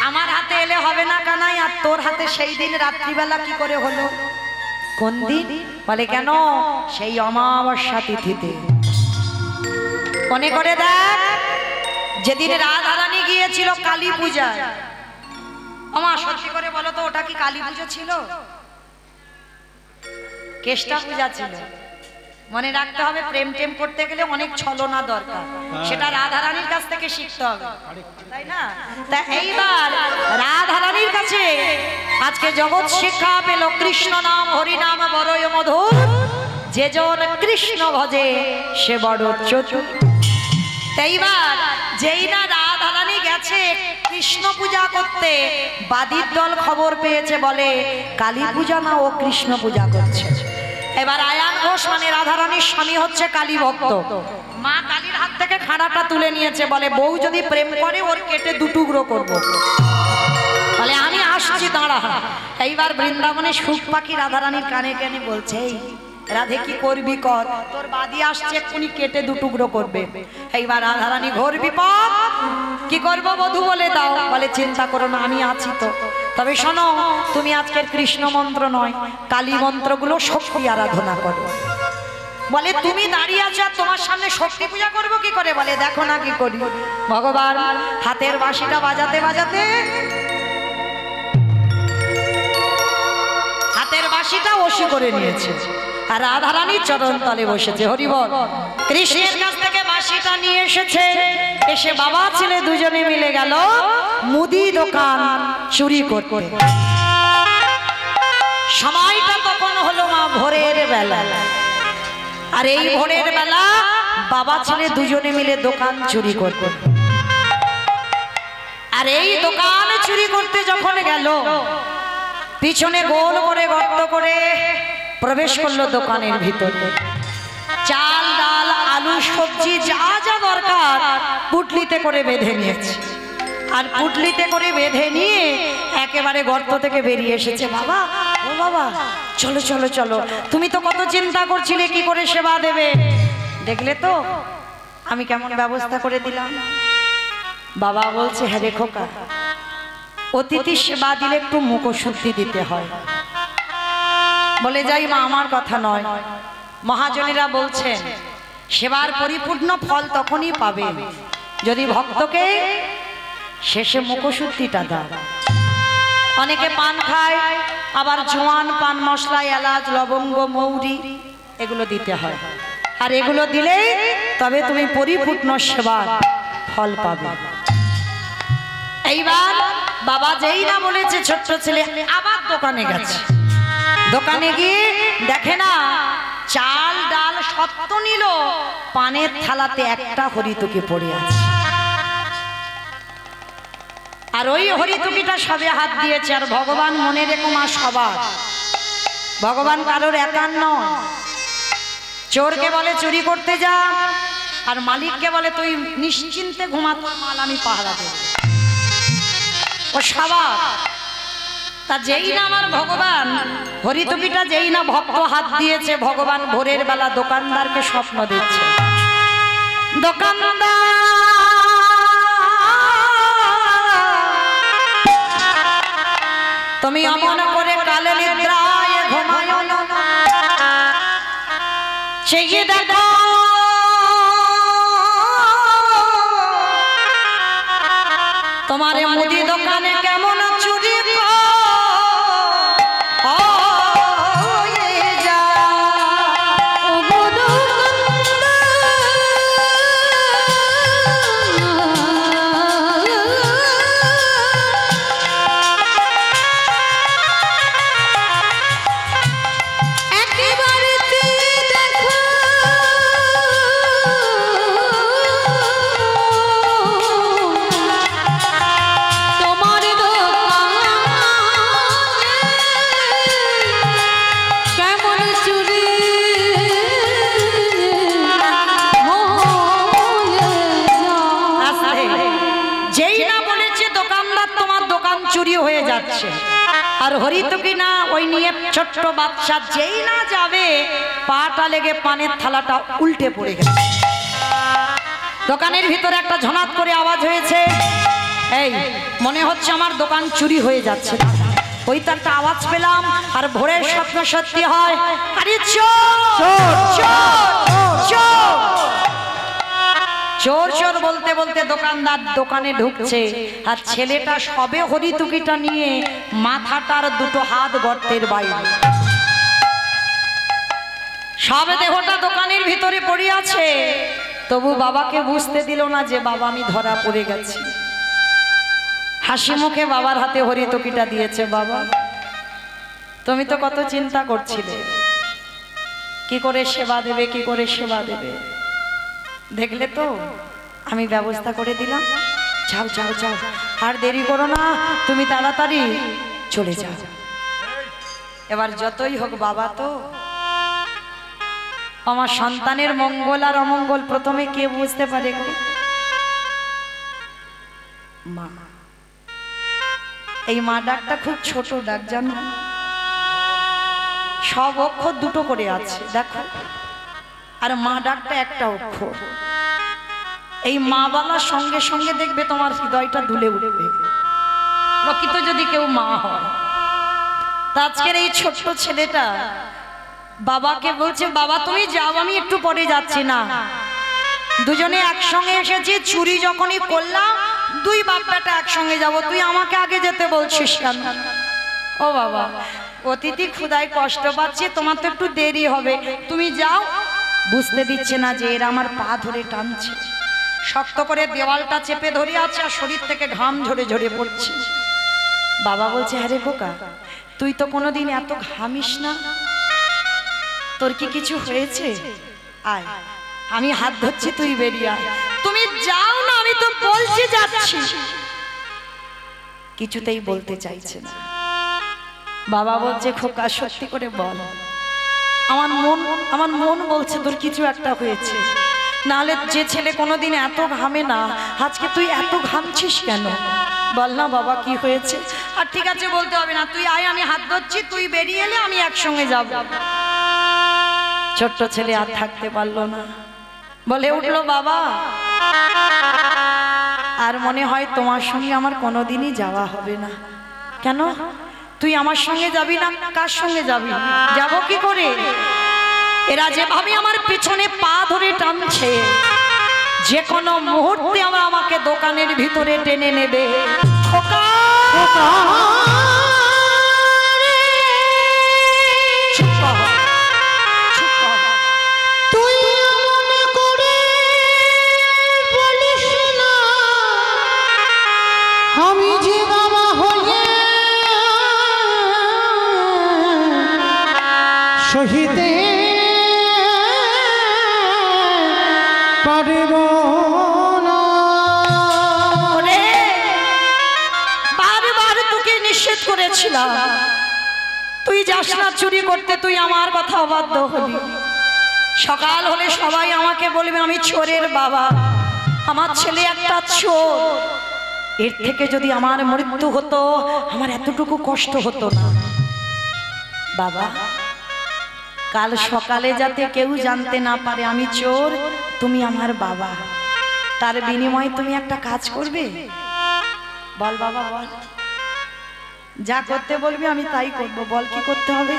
আমার হাতে এলে হবে না কানাই, আর তোর হাতে সেই দিন রাত্রিবেলা কি করে হলো? কোন দিন? বলে কেন? সেই অমাবস্যা তিথিতে। মনে করে দেখ, যেদিন রাধারানী গিয়েছিল কালী পূজা। আমা সত্যি করে বলো তো, ওটা কি কালী পূজা ছিল? কেষ্টা পূজা ছিল। মনে রাখতে হবে, প্রেম টেম করতে গেলে অনেক ছলনা দরকার, সেটা রাধারানীর কাছ থেকে শিখতে হবে, তাই না? তা এইবার রাধারানীর কাছে আজকে জগৎ শিক্ষা পেল, কৃষ্ণ নাম হরি নাম বড়ই মধুর, যে জন কৃষ্ণ ভজে সে বড় চতুর। এইবার যেই না রাধারানী গেছে কৃষ্ণ পূজা করতে, বাদীর দল খবর পেয়েছে, বলে কালী পূজা না, ও কৃষ্ণ পূজা করছে। এবার আয়ান ঘোষ মানে রাধারানীর স্বামী হচ্ছে কালী ভক্ত, মা কালীর হাত থেকে খাড়াটা তুলে নিয়েছে, বলে বউ যদি প্রেম করে ওর কেটে 2 টুকরো করবো। বলে আমি আসছি, দাঁড়া। এইবার বৃন্দাবনে সুখ পাখি রাধারানীর কানে কানে বলছে, রাধে কি করবি কর, তোর বাদী আসছে, এক্ষুনি কেটে 2 টুকরো করবে। এইবার রাধারানী ঘোর বিপদ, কি করবো বধূ বলে দাও। বলে চিন্তা করো না, আমি আছি তো। তবে শোনো, তুমি আজকের কৃষ্ণ মন্ত্র নয়, কালী মন্ত্রগুলো শক্তি আরাধনা করো। বলে তুমি দাঁড়িয়ে আছো, আর তোমার সামনে শক্তি পূজা করবো কি করে? বলে দেখো না কি করি। ভগবান হাতের বাঁশিটা বাজাতে বাজাতে, হাতের বাঁশিটা ওশি করে নিয়েছে, আর রাধারানীর চরণ তলে বসেছে। হরি বল। কৃষ্ণের কাছ থেকে বাঁশিটা নিয়ে এসেছে, এসে বাবা ছেলে দুজনে মিলে গেল মুদি দোকান চুরি করতে। সময়টা তখন হলো মা ভোরের বেলা, আর এই ভোরের বেলা বাবা ছেলে দুজনে মিলে দোকান চুরি করতে। আর এই দোকান চুরি করতে যখন গেল, পিছনে গোল করে গর্ত করে প্রবেশ করলো দোকানের ভিতরে। চাল ডাল আলু সবজি যা যা দরকার পুটলিতে করে বেঁধে নিয়েছে। আর পুটলিতে করে বেঁধে নিয়ে একেবারে গর্ত থেকে বেরিয়ে এসেছে। বাবা, ও বাবা, চলো চলো চলো, তুমি তো কত চিন্তা করছিলে কি করে সেবা দেবে, দেখলে তো আমি কেমন ব্যবস্থা করে দিলাম। বাবা বলছে, হ্যাঁ রে খোকা, অতিথি সেবা দিলে একটু মুখশুদ্ধি দিতে হয়। বলে যাই মা, আমার কথা নয়, মহাজনেরা বলছেন সেবার পরিপূর্ণ ফল তখনই পাবে যদি ভক্তকে শেষে মুখশুদ্ধিটা দাও। অনেকে পান খায়, আবার জোয়ান, পান মশলা, এলাচ, লবঙ্গ, মৌরি এগুলো দিতে হয়, আর এগুলো দিলেই তবে তুমি পরিপূর্ণ সেবার ফল পাবে। এইবার বাবা যেই না বলেছে, ছোট্ট ছেলে আবার দোকানে গেছে। দোকানে গিয়ে দেখে না চাল ডাল সত্য নিল, পানের থালাতে একটা হরিতকি পড়ে আছে। আর ওই হরিতকিটা সবে হাত দিয়েছে। আর ভগবান মনে রেখো মা, সবার, ভগবান কারোর একার নয়। চোরকে বলে চুরি করতে যা, আর মালিককে বলে তুই নিশ্চিন্তে ঘুমাতো, মাল আমি পাহারা দেব। ও সবার। তা যেই না আমার ভগবান হরিতকিটা যেই না ভক্ত হাত দিয়েছে, ভগবান ভোরের বেলা দোকানদারকে স্বপ্ন দিচ্ছে। দোকানদার, তুমি অমন করে কালে নিদ্রায় ঘুমায় না, সেই দেখো তোমার মুদি দোকানে কেমন চুরি আর হরিতকি না ওই নিয়ে ছোট্ট বাচ্চা যেই না যাবে, পাটা লেগে পানের থালাটা উল্টে পড়ে গেছে। দোকানের ভিতরে একটা ঝনাত করে আওয়াজ হয়েছে, এই মনে হচ্ছে আমার দোকান চুরি হয়ে যাচ্ছে। ওই তো একটা আওয়াজ পেলাম, আর ভোরের স্বপ্ন সত্যি হয়। আরে চোর চোর চোর, চোর চোর বলতে বলতে দোকানদার দোকানে ঢুকছে, আর ছেলেটা সবে হরিতকিটা নিয়ে মাথাটার দুটো হাত গর্তের বাইরে, সবে দেহটা দোকানের ভিতরে পড়ে আছে। তবু বাবাকে বুঝতে দিল না যে বাবা আমি ধরা পড়ে গেছি। হাসি মুখে বাবার হাতে হরিতকিটা দিয়েছে। বাবা, তুমি তো কত চিন্তা করছিলে কি করে সেবা দেবে, কি করে সেবা দেবে, দেখলে তো আমি ব্যবস্থা করে দিলাম। যাও যাও যাও, আর দেরি করো না, তুমি তাড়াতাড়ি চলে যাও। এবার যতই হোক বাবা তো আমার সন্তানের মঙ্গল আর অমঙ্গল প্রথমে কে বুঝতে পারে গো? মা। এই মা ডাকটা খুব ছোট ডাক, জানো, সব অক্ষর দুটো করে আছে দেখো, আর মা ডাকটা একটা অক্ষর। এই মা বলার সঙ্গে সঙ্গে দেখবে তোমার হৃদয়টা দুলে উঠবে, প্রকৃত যদি কেউ মা হয়। তা আজকের এই ছোট্ট ছেলেটা বাবাকে বলছে, বাবা তুমি যাও, আমি একটু পরে যাচ্ছি। না, দুজনে একসঙ্গে এসেছি, চুরি যখনই করলাম দুই বাপ বেটা একসঙ্গে যাব, তুই আমাকে আগে যেতে বলছিস কেন? ও বাবা, অতিথি ক্ষুধায় কষ্ট পাচ্ছে, তোমার তো একটু দেরি হবে, তুমি যাও। বুঝতে দিচ্ছে না যে এরা আমার পা ধরে টানছে, শক্ত করে দেওয়ালটা চেপে ধরে আছে, আর শরীর থেকে ঘাম ঝরে ঝরে পড়ছে। বাবা বলছে, আরে বোকা, তুই তো কোনোদিন এত ঘামিস না, তোর কি কিছু হয়েছে? আয়, আমি হাত ধরছি, তুই বেরিয়ে আয়। তুমি যাও না, আমি তো বলছি যাচ্ছি। কিছুতেই বলতে চাইছে না। বাবা বলছে, খোকা সত্যি করে বল, আমার মন বলছে তোর কিছু একটা হয়েছে, নাহলে যে ছেলে কোনোদিন এত ঘামে না, আজকে তুই এত ঘামছিস কেন? বল না বাবা কি হয়েছে? আর ঠিক আছে বলতে হবে না, তুই আয়, আমি হাত ধরছি, তুই বেরিয়ে এলে আমি একসঙ্গে যাব। ছোট্ট ছেলে আর থাকতে পারলো না, বলে উঠলো বাবা আর মনে হয় তোমার সঙ্গে আমার কোনোদিনই যাওয়া হবে না। কেন? তুই আমার সঙ্গে যাবি না, কার সঙ্গে যাবি? যাব কি করে? এরা যেভাবে আমার পিছনে পা ধরে টানছে, যে কোনো মুহূর্তে আমাকে দোকানের ভিতরে টেনে নেবে। খোকা তুই মনে করে বলিস না আমি যে বাবা হয়ে সহিতে পারব না। ওরে বারবার তোকে নিষেধ করেছিলাম তুই যাস না চুরি করতে, তুই আমার কথা অবাধ্য হলি। সকাল হলে সবাই আমাকে বলবে আমি চোরের বাবা, আমার ছেলে একটা চোর। এর থেকে যদি আমার মৃত্যু হতো আমার এতটুকু কষ্ট হতো না। বাবা কাল সকালে যাতে কেউ জানতে না পারে আমি চোর, তুমি আমার বাবা, তার বিনিময়ে তুমি একটা কাজ করবে। বল বাবা বল, যা করতে বলবি আমি তাই করব। বল কি করতে হবে?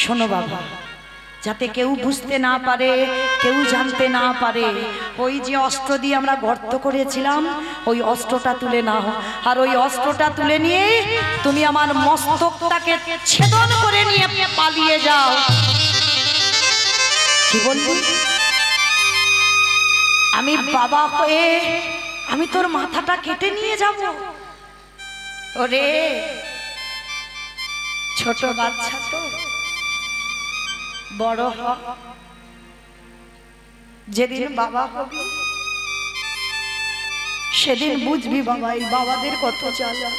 শোনো বাবা, যাতে কেউ বুঝতে না পারে, কেউ জানতে না পারে, ওই যে অস্ত্র দিয়ে আমরা গর্ত করেছিলাম ওই অস্ত্রটা তুলে নাও, আর ওই অস্ত্রটা তুলে নিয়ে তুমি আমার মস্তকটাকে ছেদন করে নিয়ে পালিয়ে যাও। কি বলবি? আমি বাবা হয়ে আমি তোর মাথাটা কেটে নিয়ে যাব? ওরে ছোট বাচ্চা তো, বড় হ, যেদিন বাবা হবি সেদিন বুঝবি বাবা এই বাবাদের কত জ্বালা।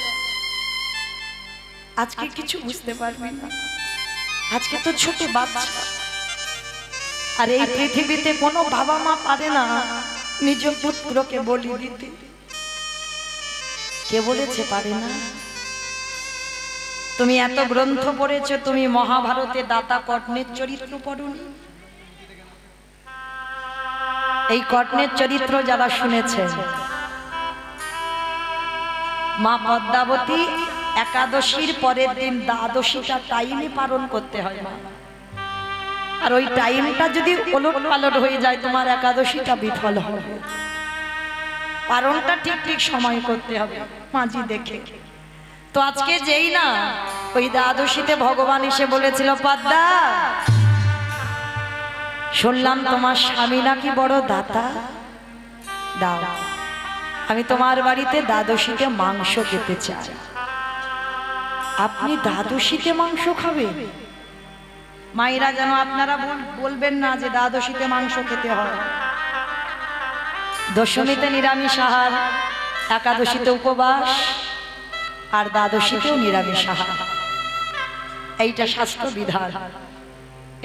আজকে কিছু বুঝতে পারবি না, আজকে তো ছোট বাচ্চা। আর এই পৃথিবীতে কোনো বাবা মা পারে না নিজ পুত্রকে বলি দিতে। কে বলেছে পারে না? তুমি এত গ্রন্থ পড়েছো, তুমি মহাভারতে দাতা কর্ণের চরিত্র পড়োনি? এই কর্ণের চরিত্র যারা শুনেছে, মা পদ্মাবতী একাদশীর পরের দিন দ্বাদশীটা টাইমে পালন করতে হয় মা। আর ওই টাইমটা যদি ওলট পালট হয়ে যায় তোমার একাদশীটা বিফল হবে। পালনটা ঠিক ঠিক সময় করতে হবে মাঝি দেখে। তো আজকে যেই না ওই দ্বাদশীতে ভগবান এসে বলেছিল পদ্মা শুনলাম তোমার স্বামী নাকি বড় দাতা, দাও আমি তোমার বাড়িতে দ্বাদশীতে মাংস খেতে চাই। আপনি দ্বাদশীতে মাংস খাবেন? মায়েরা যেন আপনারা বলবেন না যে দ্বাদশীতে মাংস খেতে হয়। দশমীতে নিরামিষ আহার, একাদশীতে উপবাস, আর দ্বাদশীতেও নিরামিষ আহার, এইটা শাস্ত্র বিধান।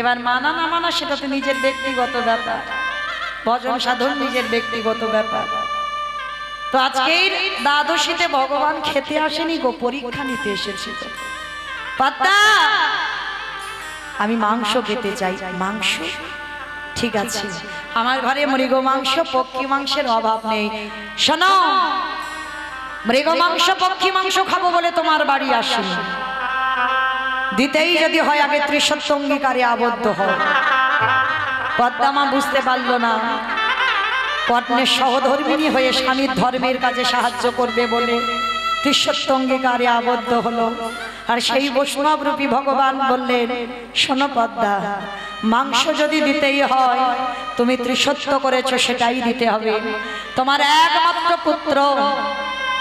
এবার মানা না মানা সেটা তো নিজের ব্যক্তিগত ব্যাপার, ভজন সাধন নিজের ব্যক্তিগত ব্যাপার। তো আজকের দ্বাদশীতে ভগবান খেতে আসেনি গো, পরীক্ষা নিতে এসেছিল। পদ্মা আমি মাংস খেতে চাই। মাংস? ঠিক আছে, আমার ঘরে মৃগ মাংস পক্ষী মাংসের অভাব নেই। শোনো, মৃগ মাংস পক্ষী মাংস খাবো বলে তোমার বাড়ি আসেনি, দিতেই যদি হয় আগে ত্রিসত্য অঙ্গীকারে আবদ্ধ হয়। পদ্মা মা বুঝতে পারলো না, কর্ণের সহধর্মিণী হয়ে স্বামীর ধর্মের কাজে সাহায্য করবে বলে ত্রিসত্য অঙ্গীকারে আবদ্ধ হলো। আর সেই বৈষ্ণব রূপী ভগবান বললেন, শোনো পদ্মা, মাংস যদি দিতেই হয় তুমি ত্রিসত্য করেছো সেটাই দিতে হবে। তোমার একমাত্র পুত্র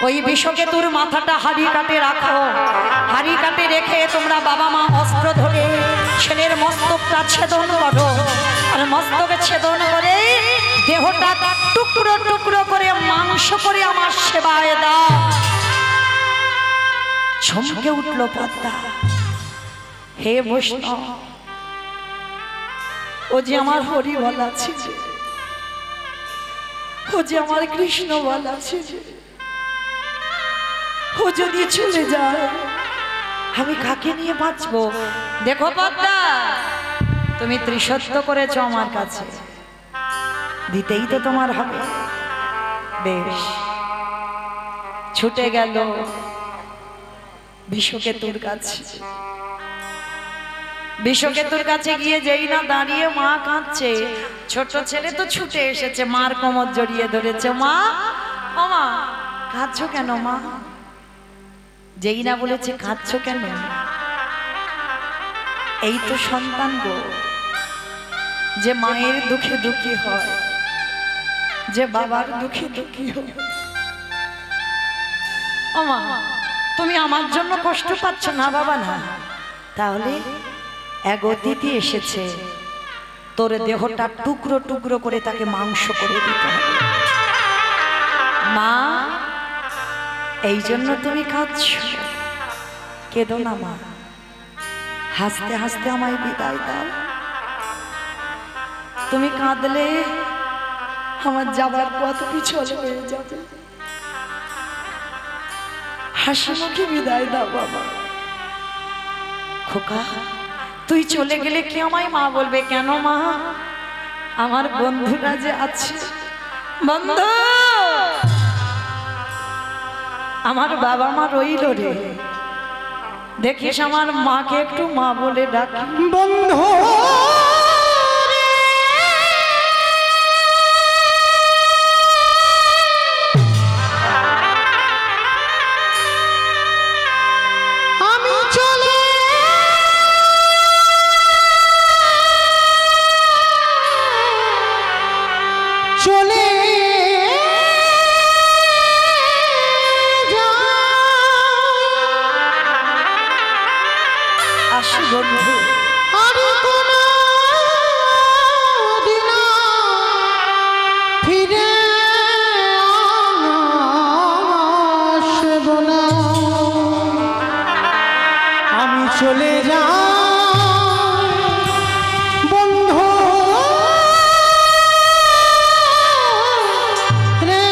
ওই বিষকেতুর মাথাটা হাড়ি কাটে রাখো, হাড়ি কাটে রেখে তোমরা বাবা মা অস্ত্র ধরে ছেলের মস্তকটা ছেদন করো, আর মস্তকে ছেদন করে দেহটা টুকরো টুকরো করে মাংস করে আমার সেবায় দাও। চমকে উঠল পদ্মা, হে বৈষ্ণব, ও যে আমার হরি বলা ছিল, ও যে আমার কৃষ্ণ বলা ছেলে, ও যদি চলে যায় আমি কাকে নিয়ে বাঁচবো? দেখো পদ্মা, তুমি ত্রিসত্য করেছো আমার কাছে, দিতেই তো তোমার হবে। বেশ, ছুটে গেল বিষকেতুর কাছে। বিষকেতুর কাছে গিয়ে যেই না দাঁড়িয়ে মা কাঁদছে, ছোট ছেলে তো ছুটে এসেছে, মার কোমর জড়িয়ে ধরেছে। মা, ও মা, কাঁদছো কেন মা? যেই না বলেছে কাঁদছো কেন? এই তো সন্তান গো, যে মায়ের দুঃখে দুঃখী হয়, যে বাবার দুঃখে দুঃখী হয়। ও মা, তুমি আমার জন্য কষ্ট পাচ্ছ না বাবা? না, তাহলে এক অতিথি এসেছে, তোর দেহটা টুকরো টুকরো করে তাকে মাংস করে দিতে হবে। মা, এই জন্য তুমি কাঁদছ? কেঁদো না মা, হাসতে হাসতে আমায় বিদায় দাও। তুমি কাঁদলে আমার যাবার পথ পিছল হয়ে যাবে। হাসি মুখে বিদায় দাও বাবা। খোকা, তুই চলে গেলে কি আমায় মা বলবে? কেন মা? আমার বন্ধুরা যে আছে। বন্ধু, আমার বাবা মা রইল রে, দেখিস আমার মাকে একটু মা বলে ডাকি। বন্ধু আমি চলে চলে আসি বন্ধু। আর কোনো দিন ফিরে আসব না, আমি চলে যাই বন্ধু রে।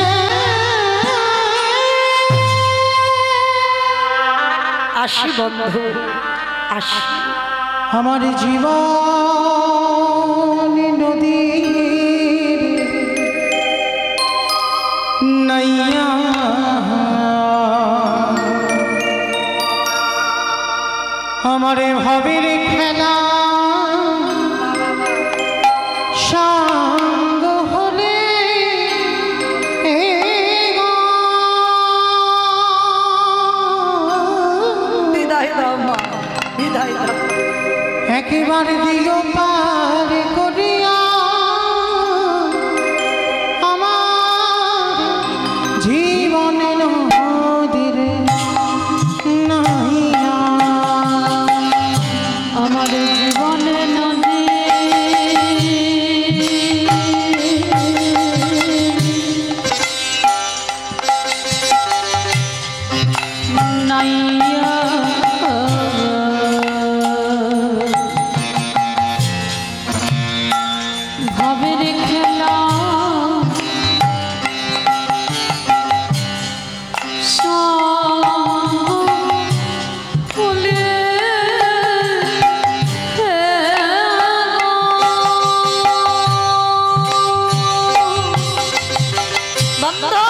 আসি বন্ধু, আসি। আমার জীবন নদীর নাইয়া আমারে ভাবের খেলা সাঙ্গ হলে বিদায় দাও মা, বিদায় দাও। একেবারে দিও পার করিয়া আমার জীবনে নদীর নাইয়া, আমার জীবনের নদী নাইয়া ভাবের খেলা ফুলে বন্ধু,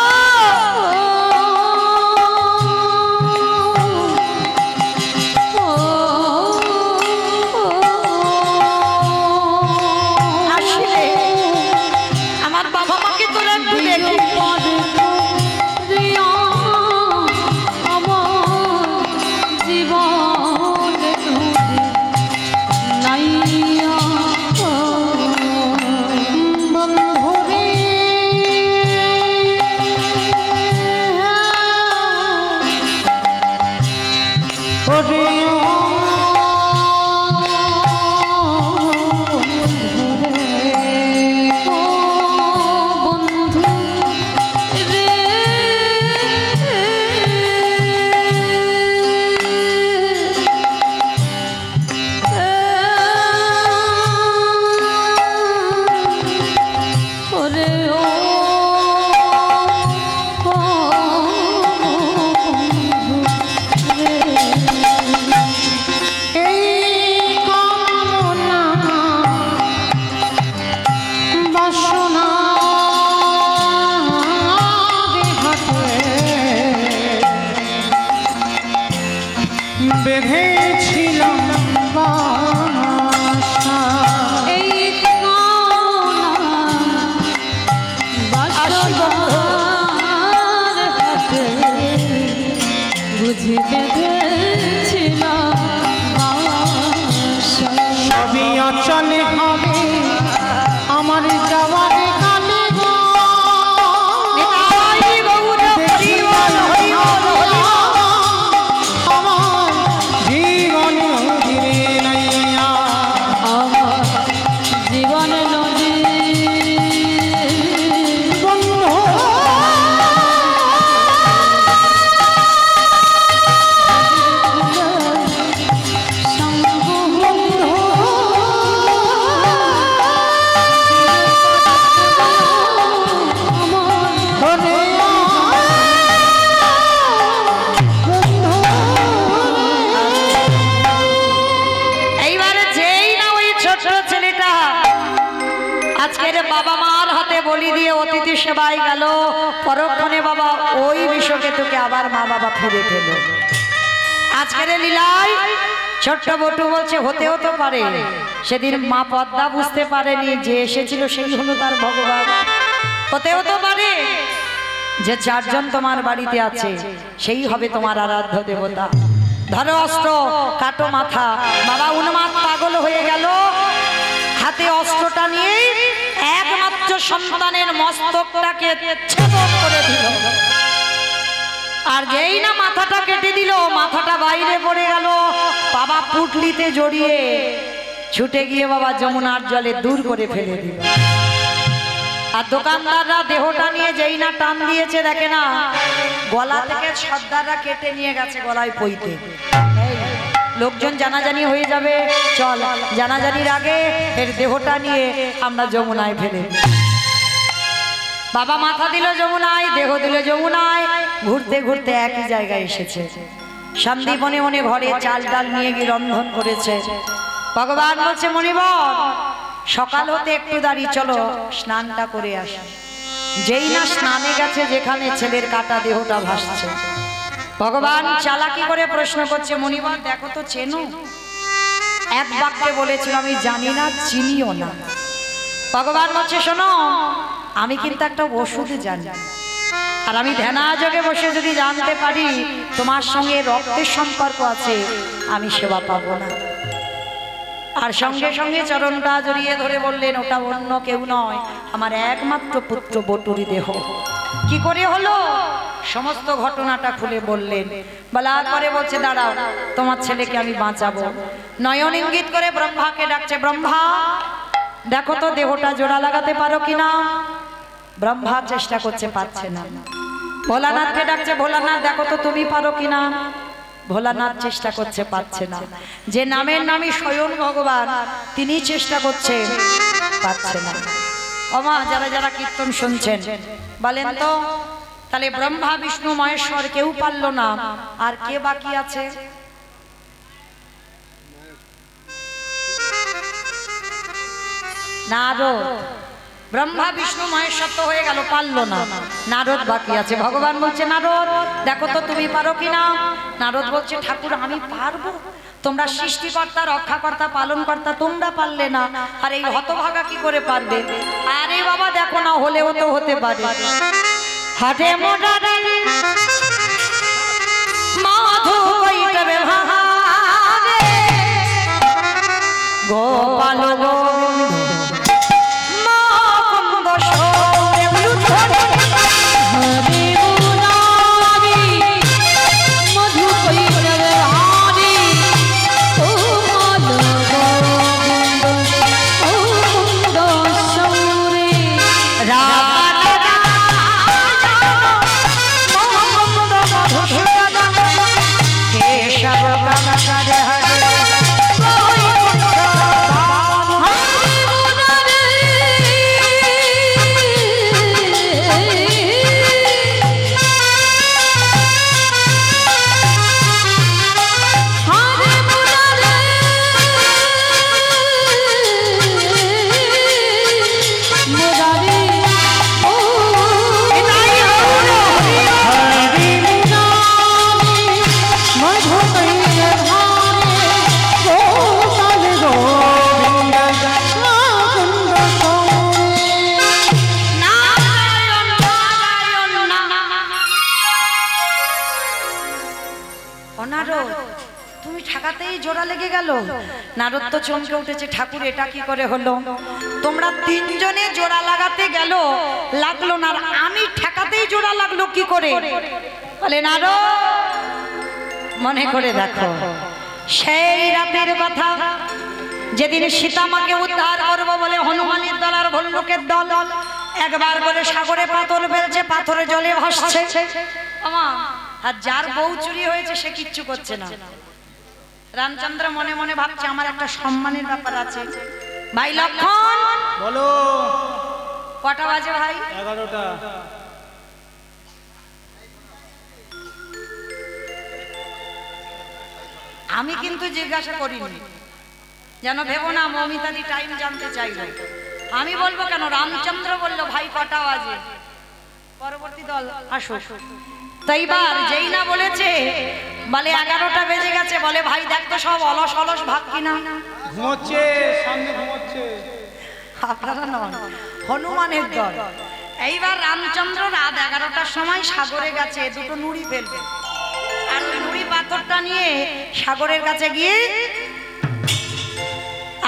আসলে আমার বাবা মাকে তোরা একটু দেখি। হাতে বুঝি বেঁধেছিল সবই অচলে হবে আমার যাওয়ার কালে গো। নিতাই গৌর হরি বল, হরি বল, হরি বল। আমার জীবন নদীরে নাইয়া আমার জীবন নদী বন্ধু এইবারে যেই না ওই ছোট ছেলেটা আজকের বাবা মার হাতে বলি দিয়ে অতিথি সেবায় গেল, পরক্ষণে বাবা ওই বিশ্বকেতুকে আবার মা বাবা ফিরে পেল। আজকের লীলায় ছোট্ট বটু বলছে হতেও তো পারে সেদিন মা পদ্মা বুঝতে পারেনি যে এসেছিল সেই হলো তার ভগবান। হতেও তো পারে যে চারজন তোমার বাড়িতে আছে সেই হবে তোমার আরাধ্য দেবতা। ধরো অস্ত্র, কাটো মাথা। বাবা উন্মাদ পাগল হয়ে গেল, হাতে অস্ত্রটা নিয়ে একমাত্র সন্তানের মস্তকটাকে ছেদন করে দিল। আর যেই না মাথাটা কেটে দিল, মাথাটা বাইরে পড়ে গেল। বাবা পুটলিতে জড়িয়ে ছুটে গিয়ে বাবা যমুনার জলে দূর করে ফেলে দিল। আর দোকানদাররা দেহটা নিয়ে যেই না টান দিয়েছে, দেখে না গলা থেকে সর্দাররা কেটে নিয়ে গেছে গলায় পইতে। এই, লোকজন জানাজানি হয়ে যাবে, চল জানাজানির আগে এর দেহটা নিয়ে আমরা যমুনায় ফেলে দিই। বাবা মাথা দিল যমুনায়, দেহ দিল যমুনায়, ঘুরতে ঘুরতে একই জায়গায় এসেছে। সন্দীপনে মনে ঘরে চাল ডাল নিয়ে গিয়ে রন্ধন করেছে। ভগবান বলছে মণিবর সকাল হতে একটু দাঁড়িয়ে চলো স্নানটা করে আসি। যেই না স্নানে গেছে যেখানে ছেলের কাটা দেহটা ভাসছে, ভগবান চালাকি করে প্রশ্ন করছে মণিবর দেখো তো চেনো? এক বাক্যে বলেছিল আমি জানি না চিনিও না। ভগবান বলছে শোনো আমি কিন্তু একটা ওষুধ জানি, আর আমি ধ্যানাযোগে বসে যদি জানতে পারি তোমার সঙ্গে রক্তের সম্পর্ক আছে আমি সেবা পাবো না। আর সঙ্গে সঙ্গে চরণটা জড়িয়ে ধরে বললেন ওটা অন্য কেউ নয়, আমার একমাত্র পুত্র বটুরি দেহ। কি করে হলো সমস্ত ঘটনাটা খুলে বললেন। বলার পরে বলছে দাঁড়াও তোমার ছেলেকে আমি বাঁচাবো। নয়ন ইঙ্গিত করে ব্রহ্মাকে ডাকছে, ব্রহ্মা দেখো তো দেহটা জোড়া লাগাতে পারো কিনা। ব্রহ্মা চেষ্টা করছে, পাচ্ছে না। ভোলানাথকে ডাকছে, ভোলানাথ দেখো তো তুমি পারো কিনা। ভোলানাথ চেষ্টা করছে, পাচ্ছে না। যে নামের নামই স্বয়ং ভগবান তিনি চেষ্টা করছে, পাচ্ছে না। ওমা যারা যারা কীর্তন শুনছেন বলেন তো তাহলে ব্রহ্মা বিষ্ণু মহেশ্বর কেউ পারল না, আর কে বাকি আছে? নারদ। ব্রহ্মা বিষ্ণু মহেশ্বর তো হয়ে গেল, পারলো না, নারদ বাকি আছে। ভগবান বলছে নারদ দেখো তো তুমি পারো কিনা। নারদ বলছে ঠাকুর আমি পারবো, তোমরা সৃষ্টিকর্তা রক্ষাকর্তা পালনকর্তা তোমরা পারলে না, আর এই হতভাগা কি করে পারবে? আরে বাবা দেখো না হলেও তো হতে পারে। হাটে মোটা মাধু কইতে ভারে গোপাল গোবিন্দ ঠেকাতেই জোড়া লেগে গেল। নারদ তো চমকে উঠেছে, ঠাকুর এটা কি করে হলো? তোমরা তিনজনে জোড়া লাগাতে লাগলো না, আর আমি ঠেকাতেই জোড়া লাগলো কি করে? বলে নারদ মনে করে দেখো, সেই রাতের কথা যেদিন সীতামাকে উদ্ধার করবো বলে হনুমানের দল আর ভল্লুকের দল একবার করে সাগরে পাথর ফেলছে, পাথরে জলে ভাসছে। আর যার বউ চুরি হয়েছে সে কিচ্ছু করছে না। রামচন্দ্র মনে মনে ভাবছে আমার একটা সম্মানের ব্যাপার আছে। ভাই লক্ষণ বলো। কটা বাজে ভাই? 11টা। আমি কিন্তু জিজ্ঞাসা করিনি, যেন ভেবো না মমিতাদি টাইম জানতে চাইলো। আমি বলবো কেন? রামচন্দ্র বললো ভাই কটা বাজে, পরবর্তী দল আসো। তাইবার যেই না বলেছে বলে 11টা বেজে গেছে, বলে ভাই দেখ তো সব অলস অলস ভাব কিনা। ঘুমোচ্ছে, সামনে ঘুমোচ্ছে। আপনারা নন, হনুমানের দল। এইবার রামচন্দ্র রাত 11টার সময় সাগরে গেছে দুটো নুড়ি ফেলবে, আর ওই নুড়ি পাথরটা নিয়ে সাগরের কাছে গিয়ে,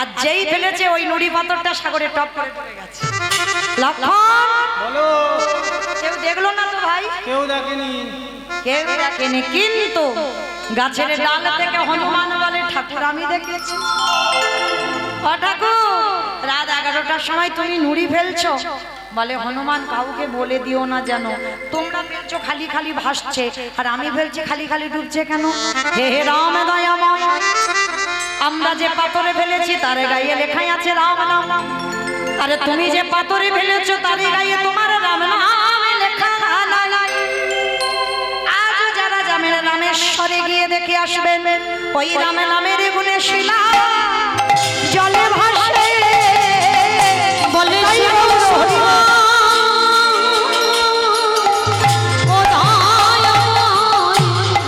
আর যেই ফেলেছে ওই নুড়ি পাথরটা সাগরে টপ করে পড়ে গেছে। লক্ষণ বলো। কেউ দেখলো না তো ভাই? কেউ দেখেনি। কেউ দেখেনি, কিন্তু গাছের ডাল থেকে হনুমান বলে ঠাকুর আমি দেখেছি। ও ঠাকুর, রাত 11টার সময় তুমি নুড়ি ফেলছো। বলে হনুমান কাউকে বলে দিও না, যেন তোমরা ফেলছো খালি খালি ভাসছে, আর আমি ফেলছি খালি খালি ডুবছে কেন? হে হে রাম দয়াময়, আমরা যে পাথরে ফেলেছি তার গায়ে লেখাই আছে রাম নাম, আরে তুমি যে পাথরে ফেলেছো তার গায়ে তোমার রাম নাম লেখা নাই। আজ যারা যাবেন রামেশ্বরে গিয়ে দেখে আসবেন, ওই রাম নামের গুণে শিলা জলে ভাসে। বলে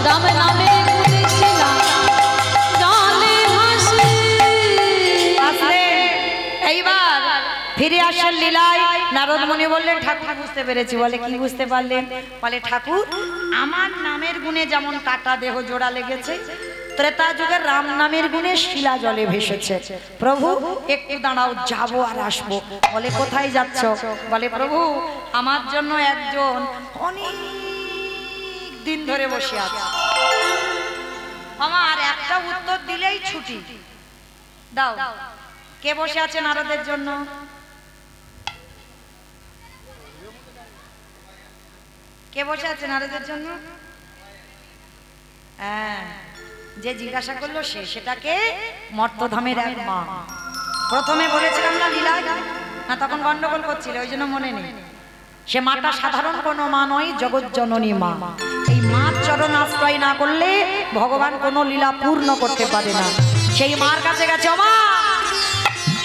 রাম নামে শিলা জলে ভাসে। এইবার ফিরে আসেন লীলায়। নারদ মুনি বললেন ঠাকুর বুঝতে পেরেছি। বলে কি বুঝতে পারলেন? বলে ঠাকুর আমার নামের গুণে যেমন কাটা দেহ জোড়া লেগেছে, ত্রেতা যুগের রাম নামের গুণে শিলা জলে ভেসেছে। প্রভু একটু দাঁড়াও, যাবো আর আসবো। বলে কোথায় যাচ্ছ? বলে প্রভু আমার জন্য একজন অনেক দিন ধরে বসে আছে, আমার একটা উত্তর দিলেই ছুটি দাও। কে বসে আছে নারদের জন্য? কে বসে আছে নারদের জন্য? হ্যাঁ, যে জিজ্ঞাসা করলো সে, সেটাকে মর্তধামের এক মা। প্রথমে বলেছিলাম না লীলা, না তখন গন্ডগোল করছিল, ওই জন্য মনে নেই। সে মাটা সাধারণ কোনো মা নয়, জগৎ জননী মা। এই মার চরণ আশ্রয় না করলে ভগবান কোনো লীলা পূর্ণ করতে পারে না। সেই মার কাছে গেছে, মা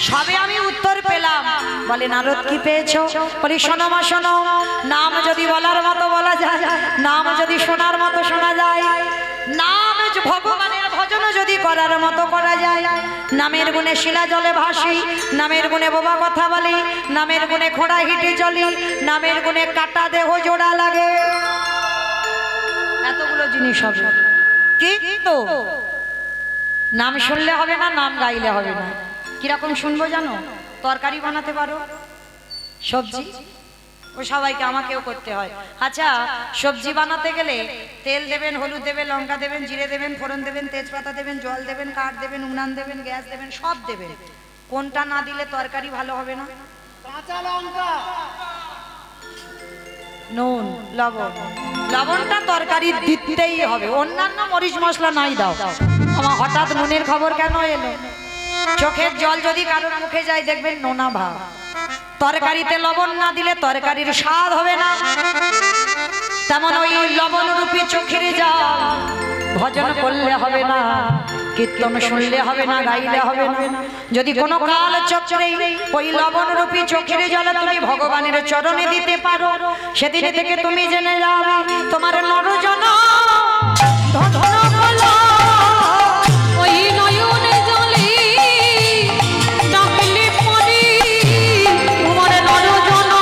সবে আমি উত্তর পেলাম। বলে নারদ কি পেয়েছো? বলি শোনো মা শোনো, নাম যদি বলার মতো বলা যায়, নাম যদি শোনার মতো শোনা যায়, নাম ভগবানের ভজন যদি করার মতো করা যায়, নামের গুণে শিলা জলে ভাসি, নামের গুণে বোবা কথা বলি, নামের গুণে ঘোড়া হিটে চলি, নামের গুণে কাটা দেহ জোড়া লাগে, এতগুলো জিনিস হবে। কিন্তু নাম শুনলে হবে না, নাম গাইলে হবে না। কিরকম শুনবো জানো? তরকারি বানাতে পারো, সবজি, ও সবাইকে আমাকেও করতে হয়। আচ্ছা সবজি বানাতে গেলে তেল দেবেন, হলুদ দেবেন, লঙ্কা দেবেন, জিরে দেবেন, ফোড়ন দেবেন, তেজপাতা দেবেন, জল দেবেন, কাঠ দেবেন, উনান দেবেন, গ্যাস দেবেন, সব দেবেন। কোনটা না দিলে তরকারি ভালো হবে না? কাঁচা লঙ্কা, নুন, লবণ। লবণটা তরকারি দিতেই হবে, অন্যান্য মরিচ মশলা নাই দাও। আমার হঠাৎ নুনের খবর কেন এলো? চোখের জল যদি কারোর মুখে যায় দেখবেন নোনা ভাব। তরকারিতে লবণ না দিলে তরকারির স্বাদ হবে না। তেমন ওই লবণ রূপী চোখের জল ভজন করলে হবে না, কীর্তন শুনলে হবে না, গাইলে হবে না। যদি কোনো কাল চক্রে ওই লবণ রূপী চোখের জল তুমি ভগবানের চরণে দিতে পারো, সেদিন থেকে তুমি জেনে যাবে তোমার নরজন ধন বলো। ওই নয়নে জলে ডাকলে পরে তোমার নরজন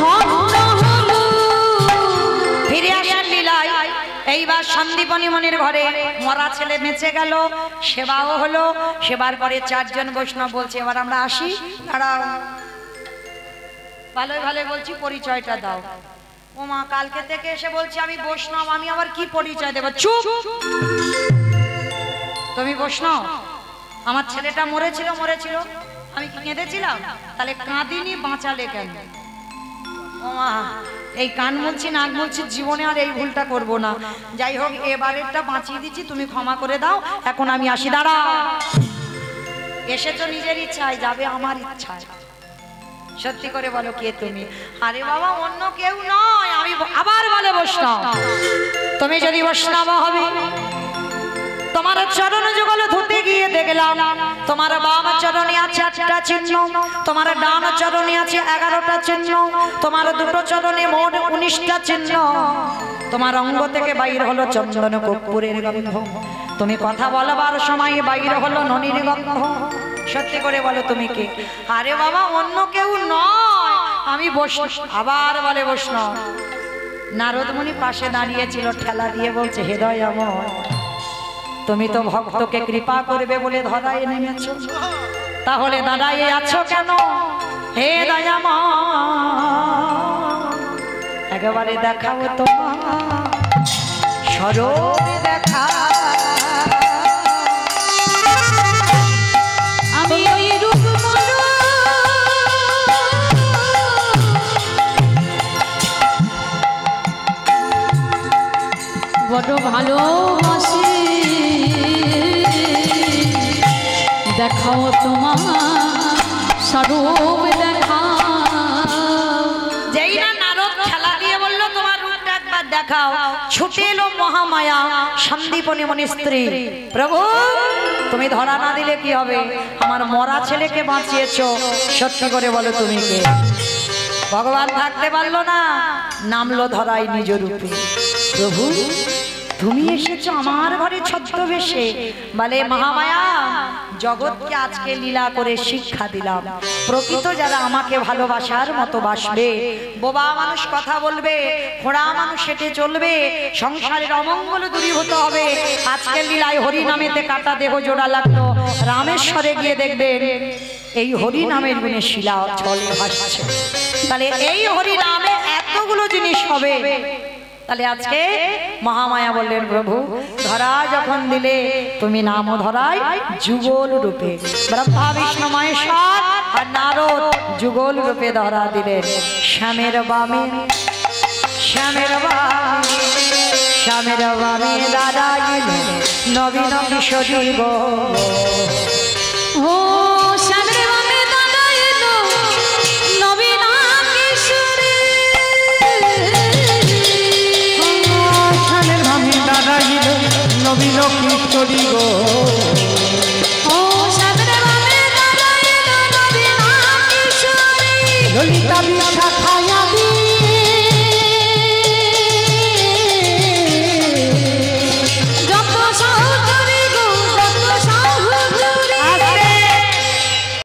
ধন্য হলো। ফিরে আসেন লীলায়। এইবার সন্দীপনী মনির ঘরে মরা ছেলে বেঁচে গেল, সেবাও হলো। সেবার পরে 4 জন বৈষ্ণব বলছে এবার আমরা আসি। দাঁড়াও, ভালোই ভালোই বলছি, পরিচয়টা দাও। ও মা, কালকে থেকে এসে বলছি আমি বৈষ্ণব, আমি আবার কি পরিচয় দেব? চুপ! তুমি বৈষ্ণব? আমার ছেলেটা মরেছিল, আমি কি কেঁদেছিলাম? তাহলে কাঁদিনি, বাঁচালে কেন? ও মা, এই কান মুলছি, নাক মুলছি, জীবনে আর এই ভুলটা করব না। যাই হোক, এবারেরটা বাঁচিয়ে দিচ্ছি, তুমি ক্ষমা করে দাও। এখন আমি আসি। দাঁড়া, এসেছো নিজের ইচ্ছায়, যাবে আমার ইচ্ছায়। সত্যি করে বলো কে তুমি? আরে বাবা, অন্য কেউ নয়, আমি। আবার বলে বৈষ্ণব। তুমি যদি বৈষ্ণব হবে, তোমার চরণ যুগল ধুতে গিয়ে দেখলাম তোমার বাম চরণে আছে 8টা চিহ্ন, তোমার ডান চরণে আছে 11টা চিহ্ন, তোমার দুটো চরণে মোট 19টা চিহ্ন, তোমার অঙ্গ থেকে বাইর হলো চন্দন কর্পূরের গন্ধ, তুমি কথা বলবার সময় বাইর হলো ননির গন্ধ। সত্যি করে বলো তুমি কে? আরে বাবা, অন্য কেউ নয়, আমি বৈষ্ণব। আবার বলে বৈষ্ণব। নারদ মুনি পাশে দাঁড়িয়েছিল, ঠেলা দিয়ে বলছে হে দয়াময়, তুমি তো ভক্তকে কৃপা করবে বলে ধরায় নেমেছো, তাহলে দাঁড়াইয়ে আছো কেন? হে দয়াময়, একেবারে দেখাও তোমার স্বরূপ দেখা। আমি ওই রূপ বড় ভালোবাসি, দেখাও তোমার স্বরূপ দেখাও। যেই না নারদ খেলা দিয়ে বললো তোমার রূপটা একবার দেখাও, ছুটে এলো মহামায়া সন্দীপনী মনি স্ত্রী। প্রভু, তুমি ধরা না দিলে কি হবে? আমার মরা ছেলেকে বাঁচিয়েছো, সত্যি করে বলো তুমি কে? ভগবান থাকতে পারলো না, নামলো ধরাই নিজ রূপে। প্রভু, তুমি এসেছো আমার ঘরে ছদ্মবেশে। বলে মহামায়া, জগৎকে আজকে লীলা করে শিক্ষা দিলাম, প্রকৃত যারা আমাকে ভালোবাসার মতো বাসবে, বোবা মানুষ কথা বলবে, খোড়া মানুষ হেঁটে চলবে, সংসারের অমঙ্গল দূরীভূত হবে। আজকে লীলায় হরি নামেতে কাটা দেহ জোড়া লাগলো, রামেশ্বরে গিয়ে দেখবেন এই হরি নামের গুণে শিলা জলে ভাসছে। তাহলে এই হরি নামে এতগুলো জিনিস হবে। তাহলে আজকে মহামায়া বললেন প্রভু, ধরা যখন দিলে তুমি নাম ধরাই যুগল রূপে, ব্রহ্মা বিষ্ণু মহেশ্বর আর নারদ যুগল রূপে ধরা দিলেন। শ্যামের বামে, শ্যামের বামে, শ্যামের বামে দাঁড়াইল নবীন কিশোরী গো। ও শ্যামের বামে দাঁড়াইল নবীন কিশোরী, শ্যামের বামে দাঁড়াইল নবীন কিশোরী গো।